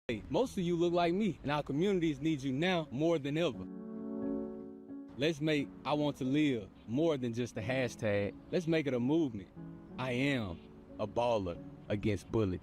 Hey, most of you look like me, and our communities need you now more than ever. Let's make I Want to Live more than just a hashtag. Let's make it a movement. I am a baller against bullets.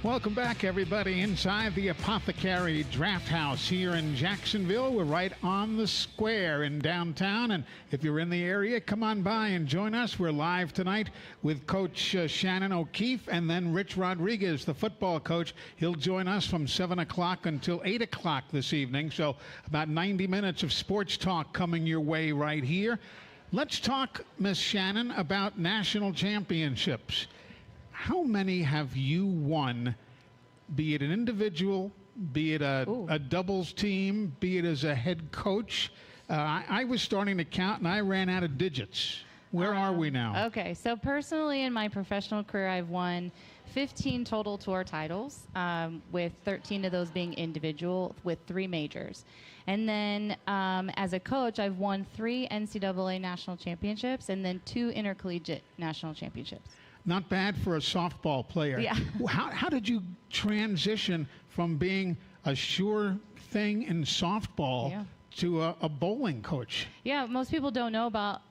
Welcome back, everybody, inside the Apothecary Draft House here in Jacksonville. We're right on the square in downtown, and if you're in the area, come on by and join us. We're live tonight with Coach Shannon O'Keefe, and then Rich Rodriguez, the football coach. He'll join us from 7 o'clock until 8 o'clock this evening, so about 90 minutes of sports talk coming your way right here. Let's talk, Miss Shannon, about national championships. How many have you won, be it an individual, be it a doubles team, be it as a head coach? I was starting to count, and I ran out of digits. Where are we now? Okay, so personally in my professional career, I've won 15 total tour titles, with 13 of those being individual, with 3 majors. And then as a coach, I've won 3 NCAA national championships and then 2 intercollegiate national championships. Not bad for a softball player. Yeah. How did you transition from being a sure thing in softball to a bowling coach? Yeah, most people don't know about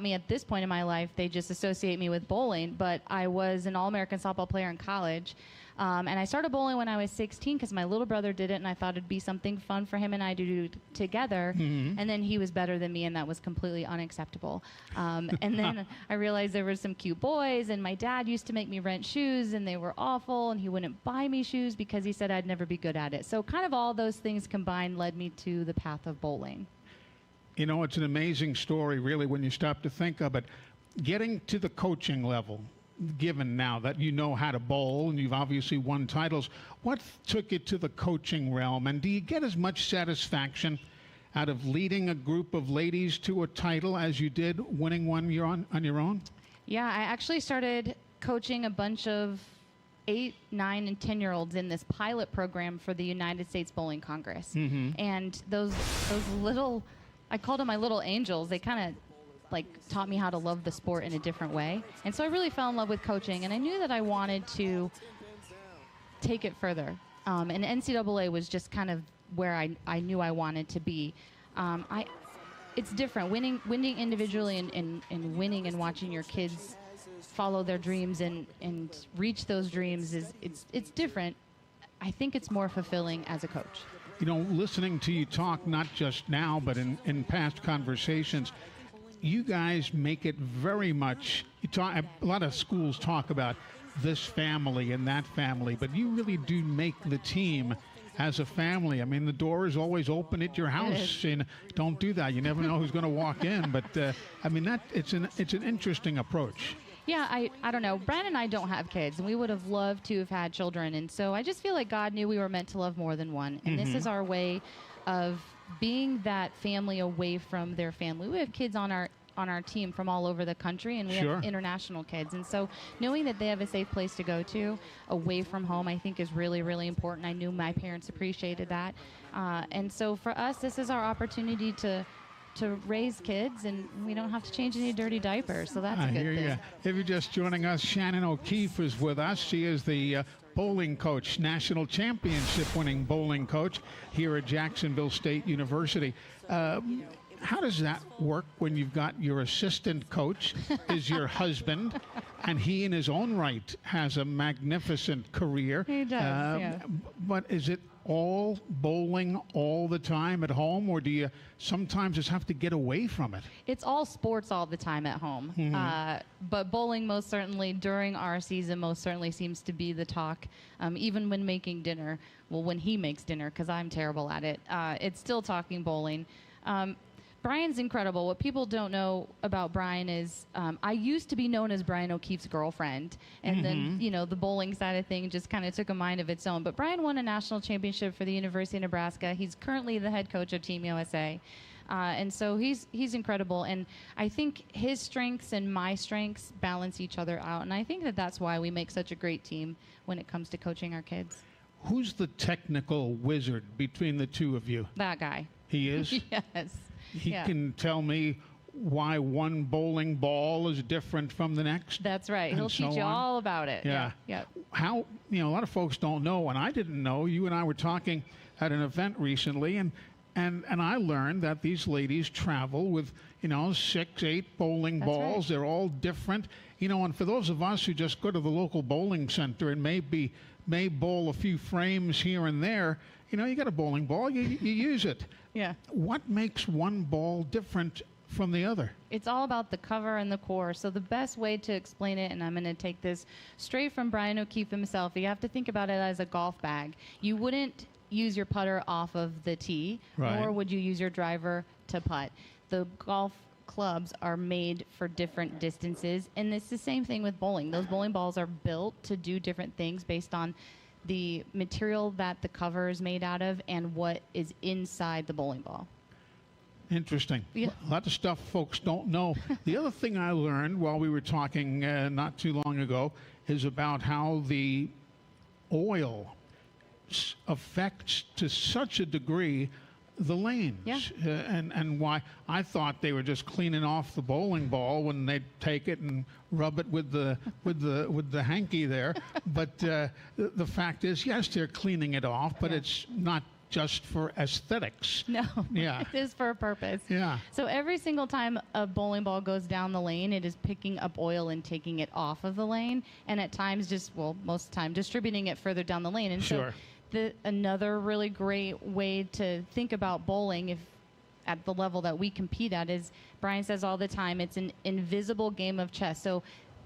me at this point in my life. They just associate me with bowling, but I was an All-American softball player in college. And I started bowling when I was 16 because my little brother did it, and I thought it'd be something fun for him and I to do together. And then he was better than me, and that was completely unacceptable. And then I realized there were some cute boys, and my dad used to make me rent shoes, and they were awful, and he wouldn't buy me shoes because he said I'd never be good at it. So kind of all those things combined led me to the path of bowling. You know, it's an amazing story, really, when you stop to think of it. Getting to the coaching level, given now that you know how to bowl and you've obviously won titles, what took you to the coaching realm? And do you get as much satisfaction out of leading a group of ladies to a title as you did winning one on your own? Yeah, I actually started coaching a bunch of 8, 9, and 10-year-olds in this pilot program for the United States Bowling Congress. And those little, I called them my little angels. They kind of taught me how to love the sport in a different way. And so I really fell in love with coaching, and I knew that I wanted to take it further. And NCAA was just kind of where I knew I wanted to be. It's different. Winning individually and winning and watching your kids follow their dreams and reach those dreams it's different. I think it's more fulfilling as a coach. You know, listening to you talk, not just now, but in past conversations, you guys make it very much, a lot of schools talk about this family and that family, but you really do make the team as a family. I mean, the door is always open at your house, and don't do that. You never know who's going to walk in, but I mean, it's an interesting approach. Yeah, I don't know. Brad and I don't have kids, and we would have loved to have had children, and so I just feel like God knew we were meant to love more than one, and this is our way of being that family away from their family. We have kids on our team from all over the country, and we have international kids, and so knowing that they have a safe place to go to away from home, I think is really, really important. I knew my parents appreciated that, and so for us, this is our opportunity to raise kids, and we don't have to change any dirty diapers, so that's a good thing. If you're just joining us, Shannon O'Keefe is with us. She is the bowling coach, national championship winning bowling coach here at Jacksonville State University. How does that work when you've got your assistant coach is your husband, and he in his own right has a magnificent career? He does, But is it all bowling all the time at home, or do you sometimes just have to get away from it? It's all sports all the time at home. But bowling most certainly during our season most certainly seems to be the talk, even when making dinner. Well, when he makes dinner, because I'm terrible at it, it's still talking bowling. Brian's incredible. What people don't know about Brian is I used to be known as Brian O'Keefe's girlfriend. And then, the bowling side of things just kind of took a mind of its own. But Brian won a national championship for the University of Nebraska. He's currently the head coach of Team USA. And so he's incredible. And I think his strengths and my strengths balance each other out. And I think that's why we make such a great team when it comes to coaching our kids. Who's the technical wizard between the two of you? That guy. He is? Yes. He can tell me why one bowling ball is different from the next. That's right. He'll teach you all about it. Yeah. How, a lot of folks don't know, and I didn't know. You and I were talking at an event recently, and I learned that these ladies travel with, 6, 8 bowling balls. Right. They're all different. And for those of us who just go to the local bowling center and may bowl a few frames here and there, you got a bowling ball, you use it. Yeah. What makes one ball different from the other? It's all about the cover and the core. So the best way to explain it, and I'm going to take this straight from Brian O'Keefe himself, you have to think about it as a golf bag. You wouldn't use your putter off of the tee, nor would you use your driver to putt. The golf clubs are made for different distances, and it's the same thing with bowling. Those bowling balls are built to do different things based on the material that the cover is made out of and what is inside the bowling ball. Interesting. Yeah. A lot of stuff folks don't know. The other thing I learned while we were talking not too long ago is about how the oil affects to such a degree the lanes. Yeah. And why I thought they were just cleaning off the bowling ball when they take it and rub it with the hanky there. But the fact is, yes, they're cleaning it off, but it's not just for aesthetics. No, yeah. It is for a purpose. Yeah. So every single time a bowling ball goes down the lane, it is picking up oil and taking it off of the lane, and at times most of the time distributing it further down the lane. And sure. So another really great way to think about bowling, if at the level that we compete at, is Brian says all the time, it's an invisible game of chess. So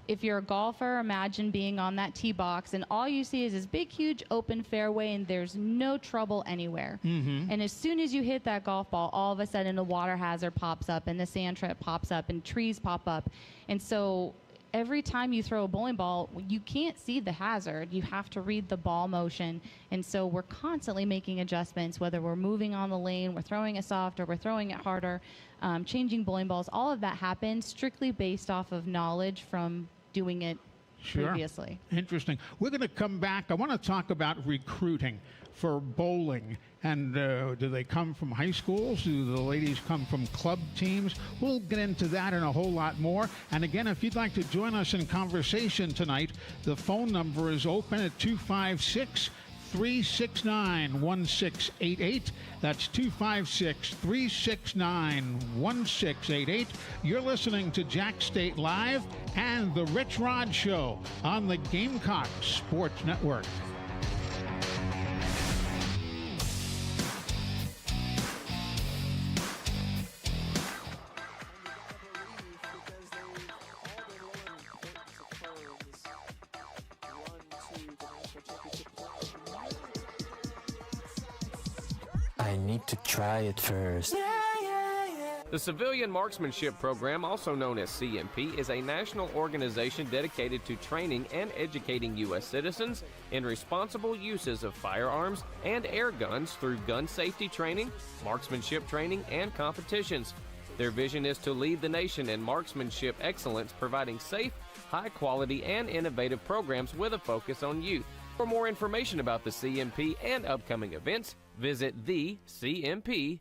if you're a golfer, imagine being on that tee box and all you see is this big, huge open fairway and there's no trouble anywhere. Mm-hmm. And as soon as you hit that golf ball, all of a sudden a water hazard pops up and the sand trap pops up and trees pop up. And so every time you throw a bowling ball, you can't see the hazard. You have to read the ball motion. And so we're constantly making adjustments, whether we're moving on the lane, we're throwing it soft, or we're throwing it harder, changing bowling balls. All of that happens strictly based off of knowledge from doing it previously. Interesting. We're going to come back. I want to talk about recruiting for bowling. And do they come from high schools? Do the ladies come from club teams? We'll get into that and a whole lot more. And again, if you'd like to join us in conversation tonight, the phone number is open at 256-369-1688. That's 256-369-1688. You're listening to Jack State Live and The Rich Rod Show on the Gamecock Sports Network. I need to try it first. The Civilian Marksmanship Program, also known as CMP, is a national organization dedicated to training and educating U.S. citizens in responsible uses of firearms and air guns through gun safety training, marksmanship training, and competitions. Their vision is to lead the nation in marksmanship excellence, providing safe, high-quality, and innovative programs with a focus on youth. For more information about the CMP and upcoming events, visit thecmp.org.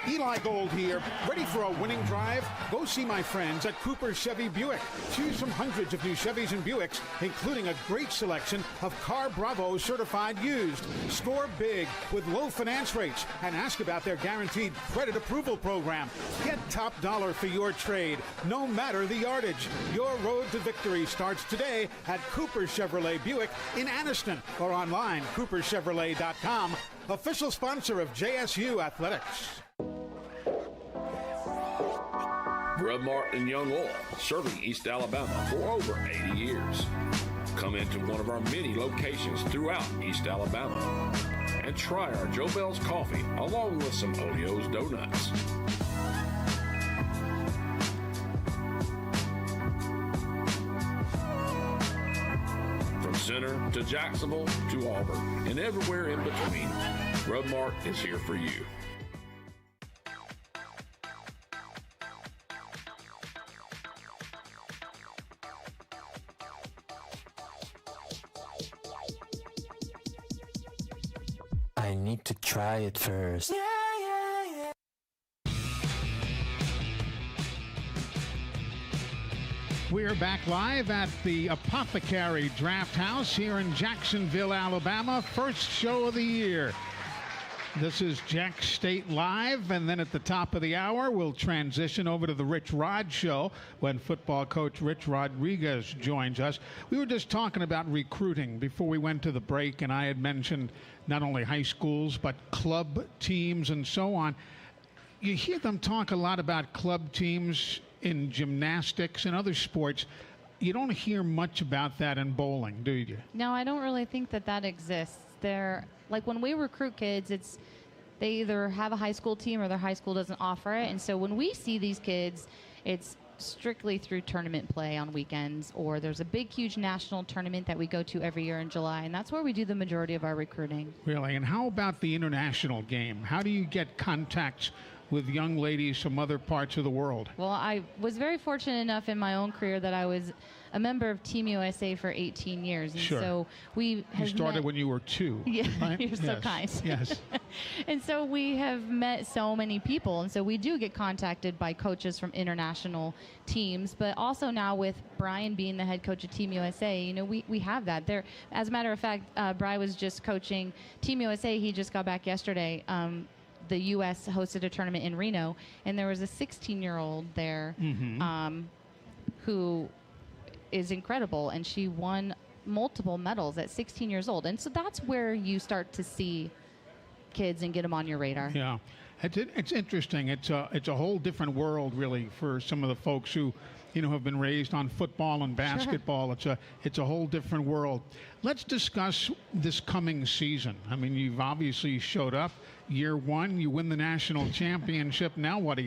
Eli Gold here. Ready for a winning drive? Go see my friends at Cooper Chevy Buick. Choose from hundreds of new Chevys and Buicks, including a great selection of Car Bravo certified used. Score big with low finance rates and ask about their guaranteed credit approval program. Get top dollar for your trade, no matter the yardage. Your road to victory starts today at Cooper Chevrolet Buick in Anniston or online, cooperchevrolet.com. Official sponsor of JSU Athletics. Brub Martin Young Oil, serving East Alabama for over 80 years. Come into one of our many locations throughout East Alabama and try our Joe Bell's coffee along with some Oneo's donuts. From Center to Jacksonville to Auburn and everywhere in between, Grub Mart is here for you. I need to try it first. We're back live at the Apothecary Draft House here in Jacksonville, Alabama. First show of the year. This is Jack State Live, and then at the top of the hour, we'll transition over to the Rich Rod Show when football coach Rich Rodriguez joins us. We were just talking about recruiting before we went to the break, and I had mentioned not only high schools, but club teams and so on. You hear them talk a lot about club teams in gymnastics and other sports. You don't hear much about that in bowling, do you? No, I don't really think that exists. They're like when we recruit kids, they either have a high school team or their high school doesn't offer it. And so when we see these kids, it's strictly through tournament play on weekends, or there's a big, huge national tournament that we go to every year in July, and that's where we do the majority of our recruiting. Really? And how about the international game? How do you get contacts with young ladies from other parts of the world? Well, I was very fortunate enough in my own career that I was a member of Team USA for 18 years. And sure. So we have started when you were 2. Yeah, right? You're so kind. Yes. And so we have met so many people. And so we do get contacted by coaches from international teams. But also now with Brian being the head coach of Team USA, you know, we have that. There, as a matter of fact, Brian was just coaching Team USA. He just got back yesterday. The U.S. hosted a tournament in Reno, and there was a 16-year-old there who is incredible, and she won multiple medals at 16 years old. And so that's where you start to see kids and get them on your radar. Yeah, it's interesting. It's a whole different world, really, for some of the folks who, you know, have been raised on football and basketball. Sure. It's a whole different world. Let's discuss this coming season. I mean, you've obviously showed up. Year one, you win the national championship. Now what do?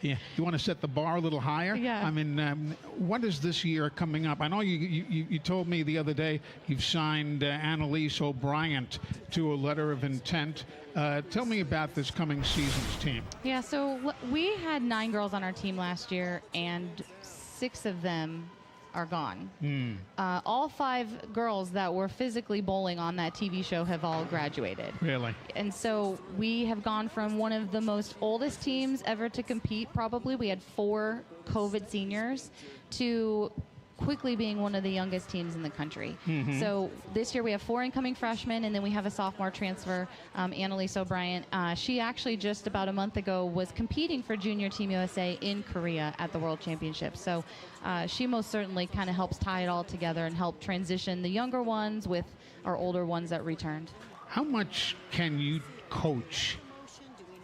You want to set the bar a little higher? Yeah. I mean, what is this year coming up? I know you told me the other day you've signed Annalise O'Brien to a letter of intent. Tell me about this coming season's team. Yeah, so we had 9 girls on our team last year, and 6 of them are gone. All 5 girls that were physically bowling on that TV show have all graduated. Really? And so we have gone from one of the most oldest teams ever to compete, probably. We had 4 COVID seniors, to quickly being one of the youngest teams in the country. So this year we have 4 incoming freshmen, and then we have a sophomore transfer, Annalise O'Brien. She actually just about a month ago was competing for Junior Team USA in Korea at the World Championship. So she most certainly kind of helps tie it all together and help transition the younger ones with our older ones that returned. How much can you coach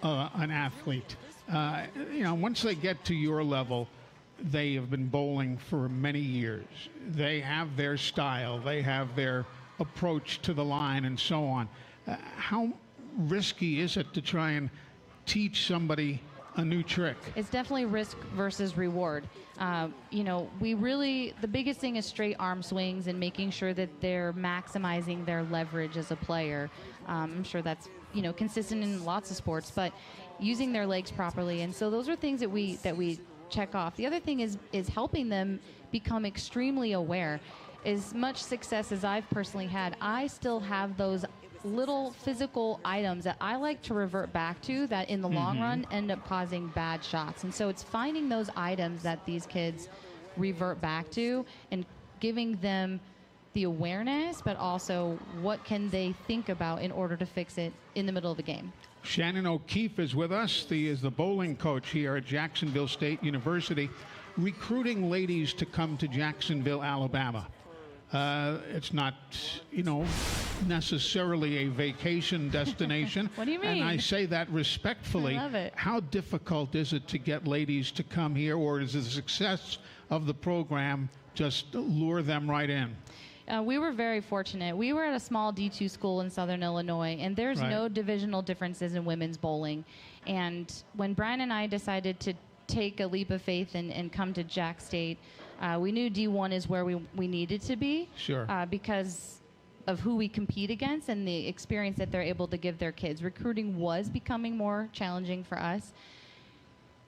an athlete? You know, once they get to your level, they have been bowling for many years. They have their style. They have their approach to the line and so on. How risky is it to try and teach somebody a new trick? It's definitely risk versus reward. You know, the biggest thing is straight arm swings and making sure that they're maximizing their leverage as a player. I'm sure that's, you know, consistent in lots of sports, but using their legs properly. And so those are things that we check off. The other thing is helping them become extremely aware. As much success as I've personally had, I still have those little physical items that I like to revert back to that in the long run end up causing bad shots. And so it's finding those items that these kids revert back to and giving them the awareness, but also what can they think about in order to fix it in the middle of the game. Shannon O'Keefe is with us. He is the bowling coach here at Jacksonville State University, recruiting ladies to come to Jacksonville, Alabama. It's not, you know, necessarily a vacation destination. What do you mean? And I say that respectfully. I love it. How difficult is it to get ladies to come here, or is the success of the program just lure them right in? We were very fortunate. We were at a small D2 school in Southern Illinois, and there's no divisional differences in women's bowling. And when Brian and I decided to take a leap of faith and come to Jack State, we knew D1 is where we needed to be. Sure. Because of who we compete against and the experience that they're able to give their kids. Recruiting was becoming more challenging for us.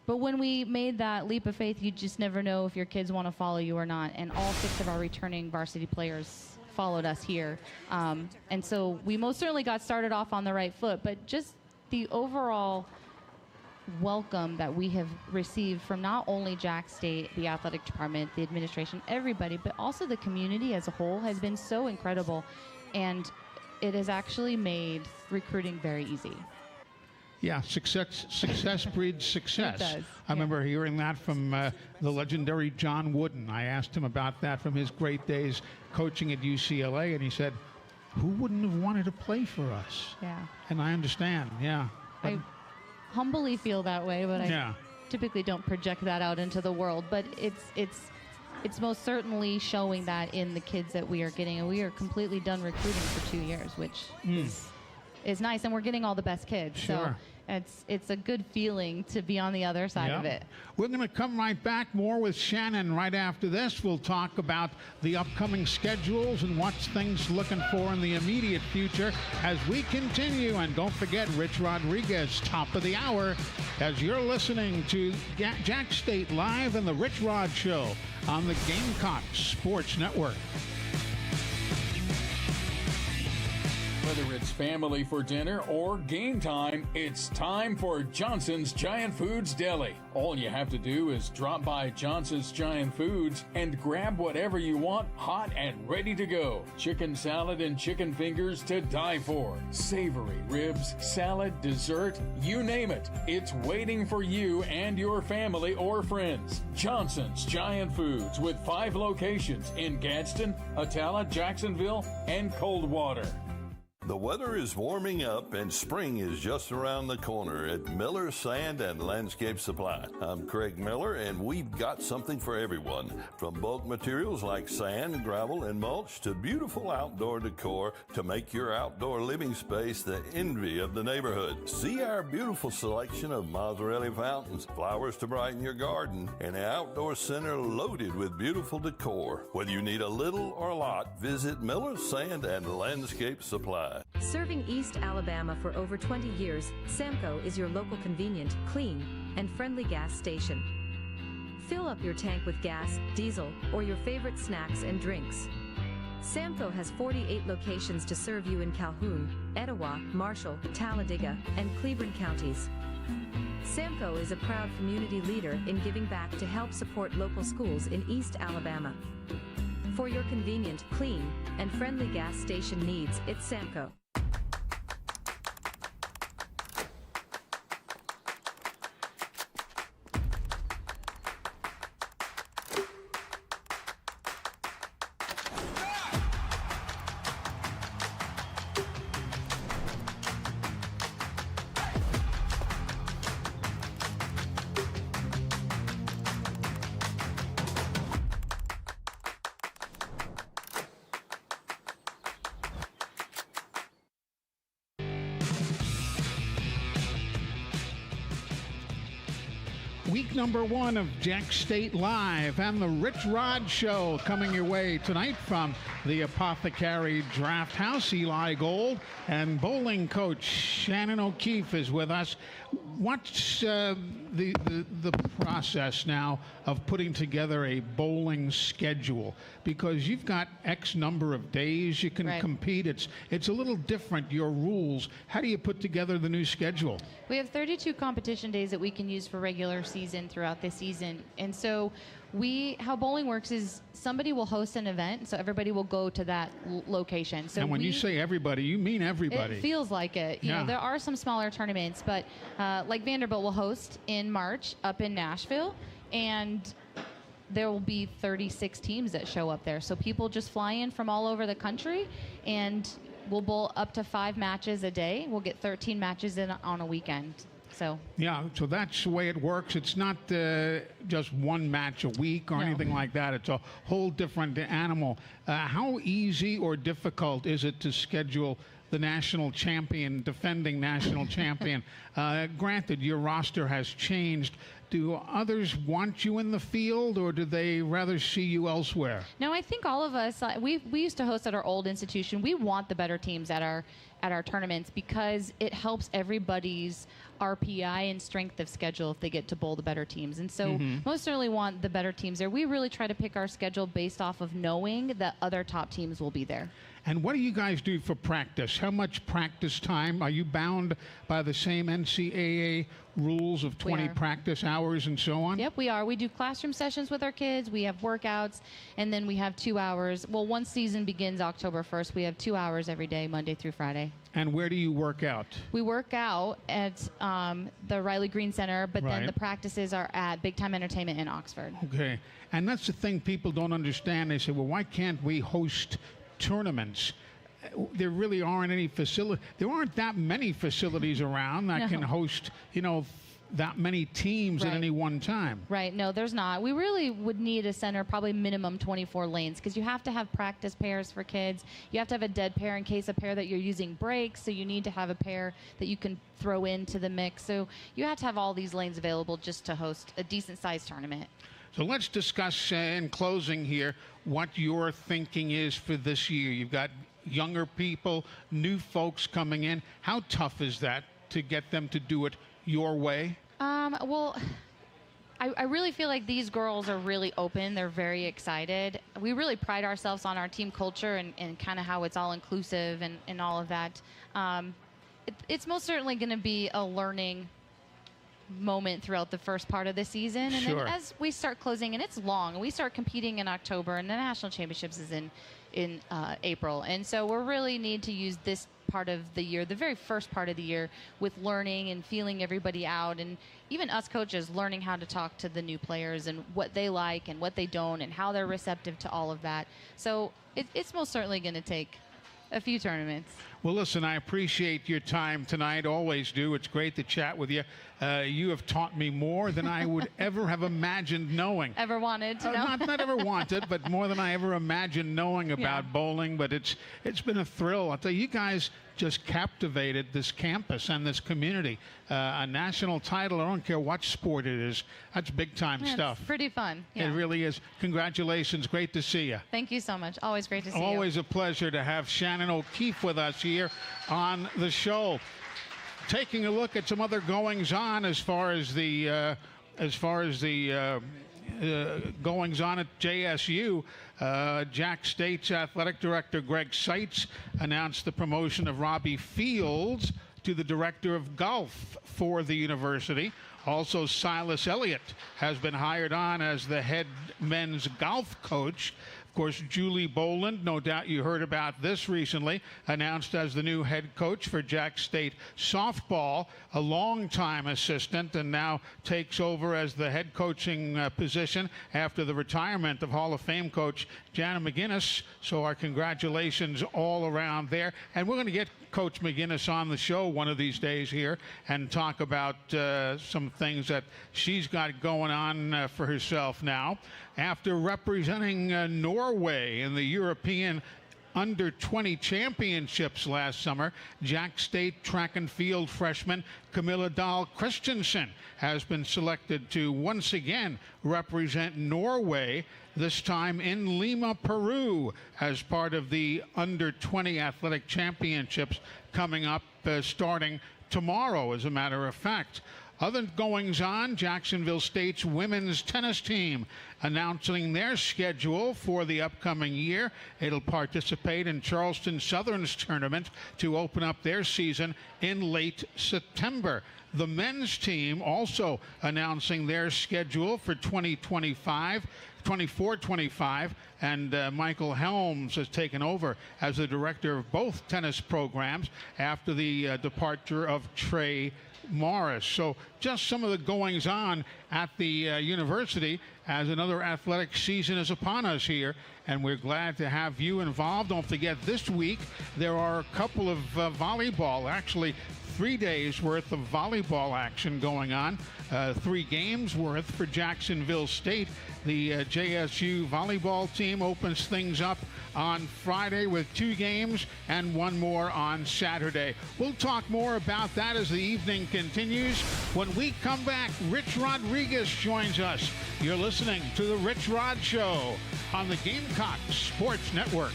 But when we made that leap of faith, you just never know if your kids want to follow you or not. And all 6 of our returning varsity players followed us here. And so we most certainly got started off on the right foot. But just the overall welcome that we have received from not only Jack State, the athletic department, the administration, everybody, but also the community as a whole has been so incredible. And it has actually made recruiting very easy. Yeah, success breeds success. It does. I remember hearing that from the legendary John Wooden. I asked him about that from his great days coaching at UCLA, and he said, who wouldn't have wanted to play for us? Yeah. And I understand, yeah. But I humbly feel that way, but I typically don't project that out into the world. But it's most certainly showing that in the kids that we are getting, and we are completely done recruiting for 2 years, which is nice, and we're getting all the best kids. Sure. So it's a good feeling to be on the other side of it. We're going to come right back more with Shannon right after this. We'll talk about the upcoming schedules and what's things looking for in the immediate future as we continue. And don't forget Rich Rodriguez, top of the hour, as you're listening to Jack State Live and the Rich Rod Show on the Gamecock Sports Network. Whether it's family for dinner or game time, it's time for Johnson's Giant Foods Deli. All you have to do is drop by Johnson's Giant Foods and grab whatever you want, hot and ready to go. Chicken salad and chicken fingers to die for. Savory ribs, salad, dessert, you name it. It's waiting for you and your family or friends. Johnson's Giant Foods with 5 locations in Gadsden, Atala, Jacksonville, and Coldwater. The weather is warming up and spring is just around the corner at Miller Sand and Landscape Supply. I'm Craig Miller, and we've got something for everyone. From bulk materials like sand, gravel, and mulch to beautiful outdoor decor to make your outdoor living space the envy of the neighborhood. See our beautiful selection of Mazzarelli fountains, flowers to brighten your garden, and an outdoor center loaded with beautiful decor. Whether you need a little or a lot, visit Miller Sand and Landscape Supply. Serving East Alabama for over 20 years, Samco is your local convenient, clean, and friendly gas station. Fill up your tank with gas, diesel, or your favorite snacks and drinks. Samco has 48 locations to serve you in Calhoun, Etowah, Marshall, Talladega, and Cleveland counties. Samco is a proud community leader in giving back to help support local schools in East Alabama. For your convenient, clean, and friendly gas station needs, it's Samco. Week number 1 of Jack State Live and the Rich Rod Show coming your way tonight from the Apothecary Draft House. Eli Gold and bowling coach Shannon O'Keefe is with us. What's the process now of putting together a bowling schedule? Because you've got X number of days you can compete. It's a little different, your rules. How do you put together the new schedule? We have 32 competition days that we can use for regular season throughout the season. And so how bowling works is somebody will host an event, so everybody will go to that location. So and when you say everybody, you mean everybody. It feels like it. You know, there are some smaller tournaments, but like Vanderbilt will host in March up in Nashville, and there will be 36 teams that show up there. So people just fly in from all over the country, and we'll bowl up to 5 matches a day. We'll get 13 matches in on a weekend. So yeah, so that's the way it works. It's not just one match a week or anything like that. It's a whole different animal. How easy or difficult is it to schedule the national champion, defending national champion? Granted, your roster has changed. Do others want you in the field, or do they rather see you elsewhere? No, I think all of us, we used to host at our old institution. We want the better teams at our tournaments because it helps everybody's RPI and strength of schedule if they get to bowl the better teams. And so most certainly want the better teams there. We really try to pick our schedule based off of knowing that other top teams will be there. And what do you guys do for practice? How much practice time? Are you bound by the same NCAA rules of 20 practice hours and so on? Yep, we are. We do classroom sessions with our kids. We have workouts, and then we have 2 hours. Well, once season begins October 1st, we have 2 hours every day, Monday through Friday. And where do you work out? We work out at the Riley Green Center, but then the practices are at Big Time Entertainment in Oxford. Okay. And that's the thing people don't understand. They say, well, why can't we host tournaments? There really aren't any facility. There aren't that many facilities around that can host, that many teams at any one time. Right. No, there's not. We really would need a center, probably minimum 24 lanes, because you have to have practice pairs for kids. You have to have a dead pair in case a pair that you're using breaks, so you need to have a pair that you can throw into the mix. So you have to have all these lanes available just to host a decent-sized tournament. So let's discuss in closing here what your thinking is for this year. You've got younger people, new folks coming in. How tough is that to get them to do it your way? Well, I really feel like these girls are really open. They're very excited. We really pride ourselves on our team culture and kind of how it's all inclusive and all of that. It's most certainly going to be a learning moment throughout the first part of the season, and then as we start closing, and it's long, we start competing in October, and the national championships is in April, and so we really need to use this part of the year, the very first part of the year, with learning and feeling everybody out, and even us coaches learning how to talk to the new players and what they like and what they don't and how they're receptive to all of that. So it's most certainly going to take a few tournaments. Well, listen, I appreciate your time tonight. Always do. It's great to chat with you. You have taught me more than I would ever have imagined knowing. Ever wanted to know? Not ever wanted, but more than I ever imagined knowing about bowling. But it's been a thrill. I'll tell you, you guys just captivated this campus and this community. A national title, I don't care what sport it is. That's big-time stuff. It's pretty fun. It really is. Congratulations. Great to see you. Thank you so much. Always great to see you. Always a pleasure to have Shannon O'Keefe with us here on the show. Taking a look at some other goings-on as far as the goings-on at JSU. Jack State's athletic director Greg Seitz announced the promotion of Robbie Fields to the director of golf for the university. Also, Silas Elliott has been hired on as the head men's golf coach. Of course, Julie Boland, no doubt you heard about this recently, announced as the new head coach for Jack State softball, a longtime assistant, and now takes over as the head coaching position after the retirement of Hall of Fame coach Jana McGinnis. So our congratulations all around there. And we're going to get Coach McGinnis on the show one of these days here and talk about some things that she's got going on for herself now. After representing Norway in the European under-20 championships last summer, Jack State track and field freshman Camilla Dahl Christensen has been selected to once again represent Norway, this time in Lima, Peru, as part of the under-20 athletic championships coming up starting tomorrow, as a matter of fact. Other goings-on, Jacksonville State's women's tennis team announcing their schedule for the upcoming year. It'll participate in Charleston Southern's tournament to open up their season in late September. The men's team also announcing their schedule for 24-25, and Michael Helms has taken over as the director of both tennis programs after the departure of Trey Morris. So just some of the goings on at the university as another athletic season is upon us here, and we're glad to have you involved. Don't forget, this week there are a couple of volleyball, actually 3 days worth of volleyball action going on. 3 games worth for Jacksonville State. The JSU volleyball team opens things up on Friday with 2 games and 1 more on Saturday. We'll talk more about that as the evening continues. When we come back, Rich Rodriguez joins us. You're listening to The Rich Rod Show on the Gamecock Sports Network.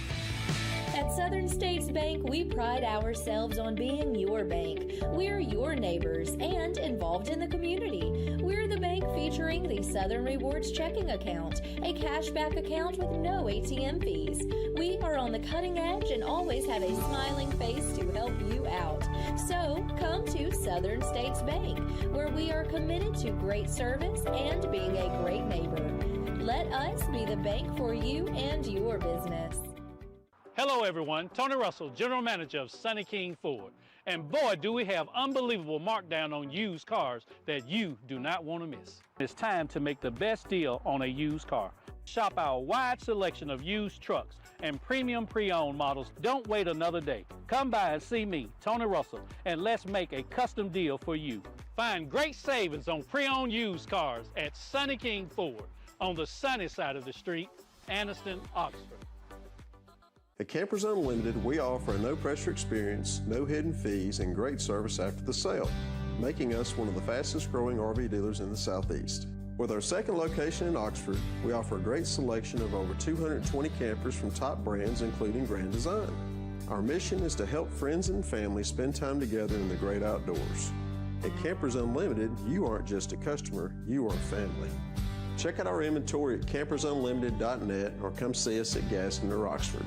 At Southern States Bank, we pride ourselves on being your bank. We're your neighbors and involved in the community. We're the bank featuring the Southern Rewards checking account, a cashback account with no ATM fees. We are on the cutting edge and always have a smiling face to help you out. So come to Southern States Bank, where we are committed to great service and being a great neighbor. Let us be the bank for you and your business. Hello everyone, Tony Russell, General Manager of Sunny King Ford. And boy, do we have unbelievable markdown on used cars that you do not want to miss. It's time to make the best deal on a used car. Shop our wide selection of used trucks and premium pre-owned models. Don't wait another day. Come by and see me, Tony Russell, and let's make a custom deal for you. Find great savings on pre-owned used cars at Sunny King Ford on the sunny side of the street, Anniston, Oxford. At Campers Unlimited, we offer a no-pressure experience, no hidden fees, and great service after the sale, making us one of the fastest-growing RV dealers in the Southeast. With our second location in Oxford, we offer a great selection of over 220 campers from top brands, including Grand Design. Our mission is to help friends and family spend time together in the great outdoors. At Campers Unlimited, you aren't just a customer, you are family. Check out our inventory at campersunlimited.net or come see us at Gaston or Oxford.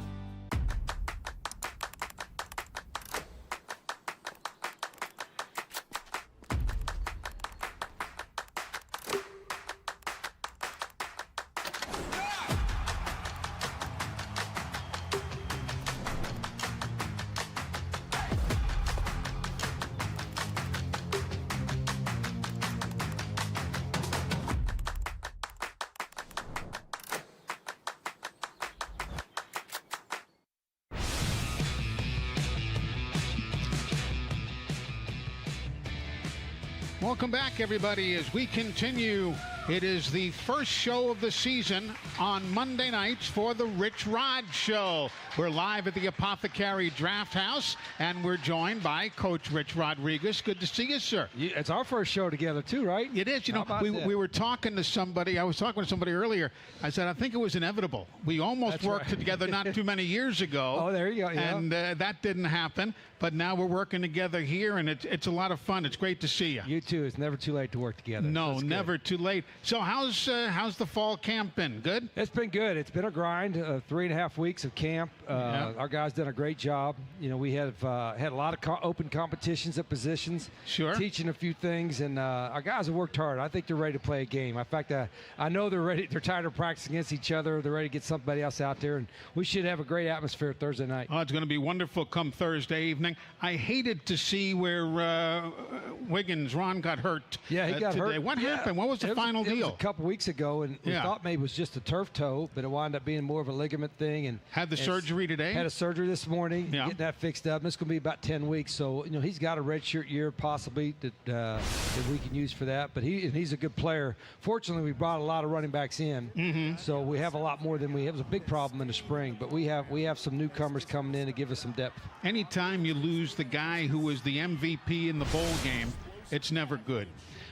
Welcome back, everybody, as we continue. It is the first show of the season on Monday nights for the Rich Rod Show. We're live at the Apothecary Draft House, and we're joined by Coach Rich Rodriguez. Good to see you, sir. It's our first show together, too, right? It is. You know, we were talking to somebody. I was talking to somebody earlier. I said, I think it was inevitable. We almost worked together not too many years ago. Oh, there you go. Yeah. And that didn't happen. But now we're working together here, and it's a lot of fun. It's great to see you. You, too. It's never too late to work together. No, never too late. So how's the fall camp been? Good? It's been good. It's been a grind, 3.5 weeks of camp. Our guys done a great job. You know, we have had a lot of open competitions at positions. Sure. Teaching a few things, and our guys have worked hard. I think they're ready to play a game. In fact, I know they're ready. They're tired of practicing against each other. They're ready to get somebody else out there, and we should have a great atmosphere Thursday night. Oh, it's going to be wonderful come Thursday evening. I hated to see where Ron got hurt. Yeah, he got today. hurt. What happened? What was the final deal? It was a couple weeks ago, and we thought maybe it was just a turf toe, but it wound up being more of a ligament thing. And had the surgery today? Had a surgery this morning. Yeah. Getting that fixed up. And it's going to be about 10 weeks. So, you know, he's got a redshirt year possibly that we can use for that. But he's a good player. Fortunately, we brought a lot of running backs in. So we have a lot more than we have. It was a big problem in the spring. But we have some newcomers coming in to give us some depth. Anytime you lose the guy who was the MVP in the bowl game, it's never good.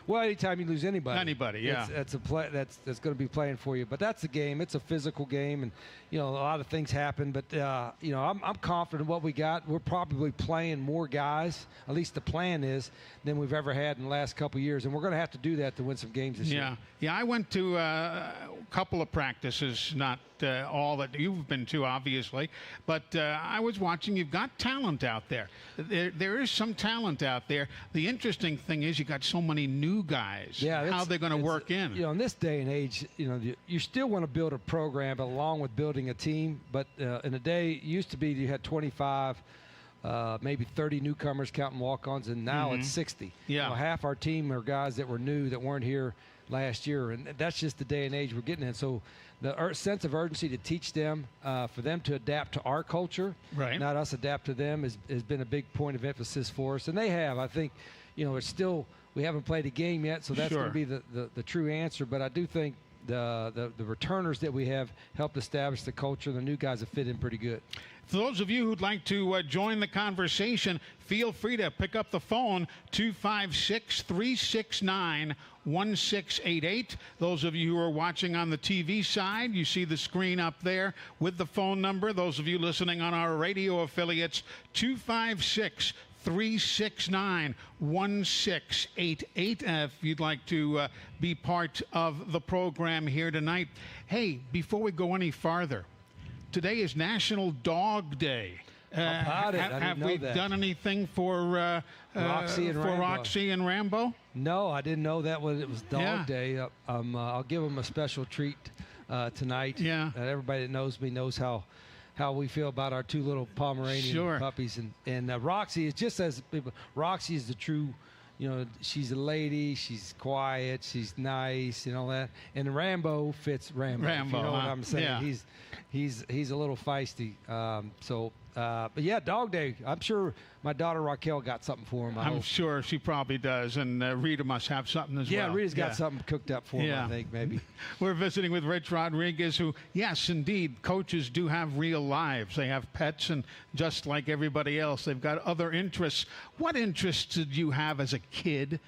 Well, anytime you lose anybody, yeah, that's a play that's going to be playing for you. But that's the game. It's a physical game, and you know a lot of things happen. But you know, I'm confident in what we got. We're probably playing more guys. At least the plan is than we've ever had in the last couple of years, and we're going to have to do that to win some games this year. Yeah. I went to a couple of practices, not all that you've been to, obviously, but I was watching. You've got talent out there. There is some talent out there. The interesting thing is you got so many new guys. Yeah, how they're going to work in. You know, in this day and age, you know, you still want to build a program along with building a team. But in the day, it used to be you had 25 maybe 30 newcomers counting walk-ons, and now it's 60. Yeah. Half our team are guys that were new that weren't here last year, and that's just the day and age we're getting in. So the sense of urgency to teach them, for them to adapt to our culture, not us adapt to them, has been a big point of emphasis for us. And they have. I think, it's still, we haven't played a game yet, so that's going to be the true answer. But I do think the returners that we have helped establish the culture. The new guys have fit in pretty good. For those of you who'd like to join the conversation, feel free to pick up the phone, 256-369-1688. Those of you who are watching on the TV side, you see the screen up there with the phone number. Those of you listening on our radio affiliates, 256-369-1688. If you'd like to be part of the program here tonight. Hey, before we go any farther, today is National Dog Day. Have we done anything for Roxy and Rambo? No, I didn't know that it was Dog Day. I'll give them a special treat tonight. Yeah. Everybody that knows me knows how we feel about our two little Pomeranian puppies. And Roxy is just as people. Roxy is the true. She's a lady, she's quiet, she's nice, and all that. And Rambo fits Rambo. You know what I'm saying? Yeah. He's a little feisty. But yeah, Dog Day. I'm sure my daughter Raquel got something for him. I'm sure she probably does, and Rita must have something as well. Yeah, Rita's got something cooked up for him, I think, maybe. We're visiting with Rich Rodriguez, who, yes, indeed, coaches do have real lives. They have pets, and just like everybody else, they've got other interests. What interests did you have as a kid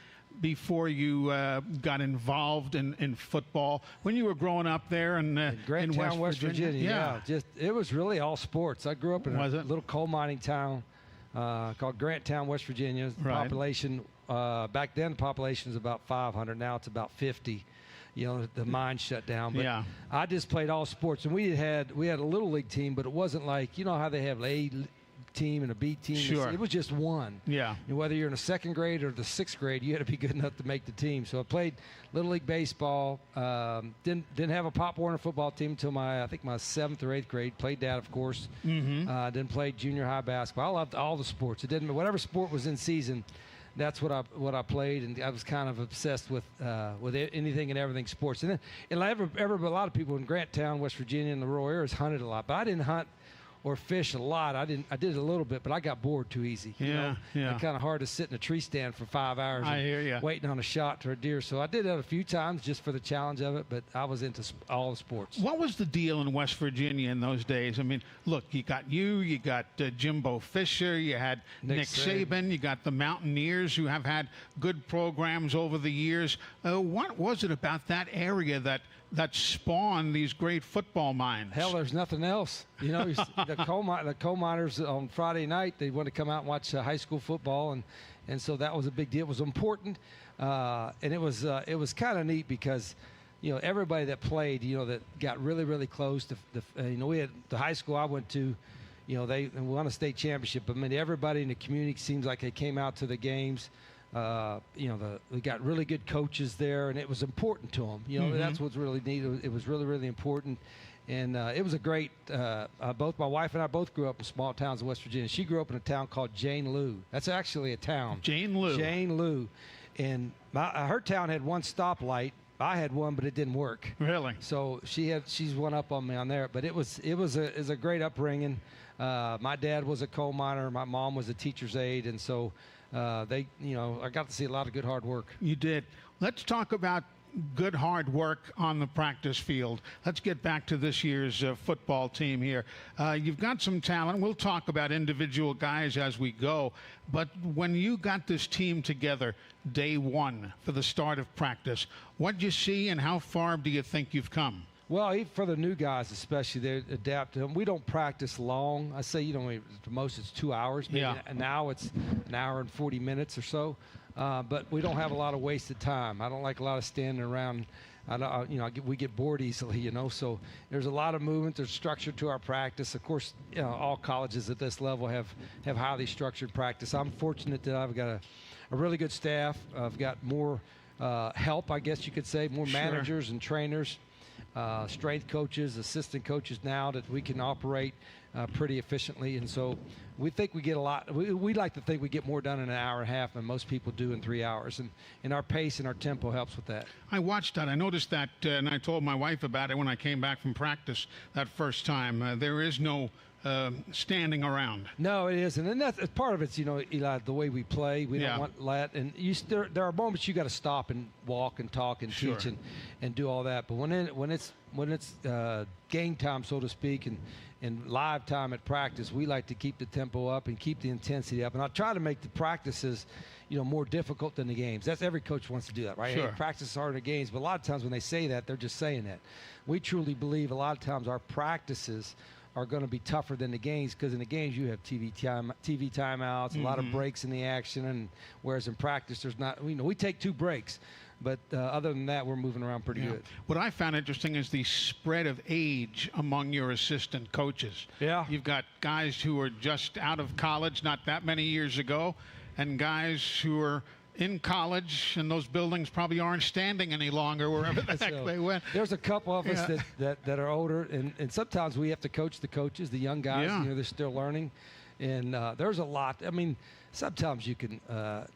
before you got involved in football when you were growing up there in West Virginia? It was really all sports. I grew up in a little coal mining town called Grantown, West Virginia. Population back then, the population was about 500. Now it's about 50. The mine shut down. But I just played all sports, and we had a little league team, but it wasn't like how they have A team and a B team. It was just one. Yeah. And whether you're in the second grade or the sixth grade, you had to be good enough to make the team. So I played Little League baseball. Didn't have a Pop Warner football team until my 7th or 8th grade. Played that, of course. Then played junior high basketball. I loved all the sports. It didn't matter whatever sport was in season. That's what I played, and I was kind of obsessed with anything and everything sports. And then a lot of people in Granttown, West Virginia, and the rural areas hunted a lot, but I didn't hunt or fish a lot. I did a little bit, but I got bored too easy. Yeah. It's kind of hard to sit in a tree stand for 5 hours. I hear you. Waiting on a shot to a deer. So I did that a few times just for the challenge of it, but I was into all the sports. What was the deal in West Virginia in those days? I mean, look, you got Jimbo Fisher, you had Nick Saban, you got the Mountaineers, who have had good programs over the years. What was it about that area that spawned these great football minds? Hell, there's nothing else. The coal miners on Friday night, they want to come out and watch high school football, and so that was a big deal. It was important, and it was kind of neat because everybody that played, that got really, really close to we had the high school I went to. They won a state championship. I mean, everybody in the community seems like they came out to the games. We got really good coaches there, and it was important to them. That's what's really neat. It was really, really important, and it was a great. Both my wife and I both grew up in small towns in West Virginia. She grew up in a town called Jane Lou. That's actually a town. Jane Lou, and her town had one stoplight. I had one, but it didn't work. Really? So she's one up on me on there. But it was a great upbringing. My dad was a coal miner. My mom was a teacher's aide, and so. I got to see a lot of good hard work. You did. Let's talk about good hard work on the practice field. Let's get back to this year's football team here. You've got some talent. We'll talk about individual guys as we go. But when you got this team together day one for the start of practice, what did you see and how far do you think you've come? Well, for the new guys especially, they adapt to them. We don't practice long. I say, the most it's 2 hours. Maybe now it's an hour and 40 minutes or so. But we don't have a lot of wasted time. I don't like a lot of standing around. We get bored easily, So there's a lot of movement. There's structure to our practice. Of course, all colleges at this level have highly structured practice. I'm fortunate that I've got a really good staff. I've got more help, I guess you could say, more managers and trainers. strength coaches, assistant coaches now that we can operate pretty efficiently. And so we think we get a lot. We like to think we get more done in an hour and a half than most people do in 3 hours. And our pace and our tempo helps with that. I watched that. I noticed that, and I told my wife about it when I came back from practice that first time. There is no standing around. No, it isn't, and that's part of it's, you know, Eli, the way we play. We don't want let, and there are moments you got to stop and walk and talk and teach and do all that. But when it's game time, so to speak, and live time at practice, we like to keep the tempo up and keep the intensity up. And I try to make the practices, you know, more difficult than the games. That's every coach wants to do that, right? Sure. Hey, practice is harder than games, but a lot of times when they say that, they're just saying that. We truly believe a lot of times our practices are going to be tougher than the games, because in the games you have TV timeouts, a lot of breaks in the action, and whereas in practice there's not. You know, we take 2 breaks, but other than that, we're moving around pretty good. What I found interesting is the spread of age among your assistant coaches. Yeah. You've got guys who are just out of college not that many years ago, and guys who are in college, and those buildings probably aren't standing any longer wherever the heck they went. There's a couple of us that are older, and sometimes we have to coach the coaches, the young guys. You know, they're still learning, and there's a lot. I mean, sometimes you can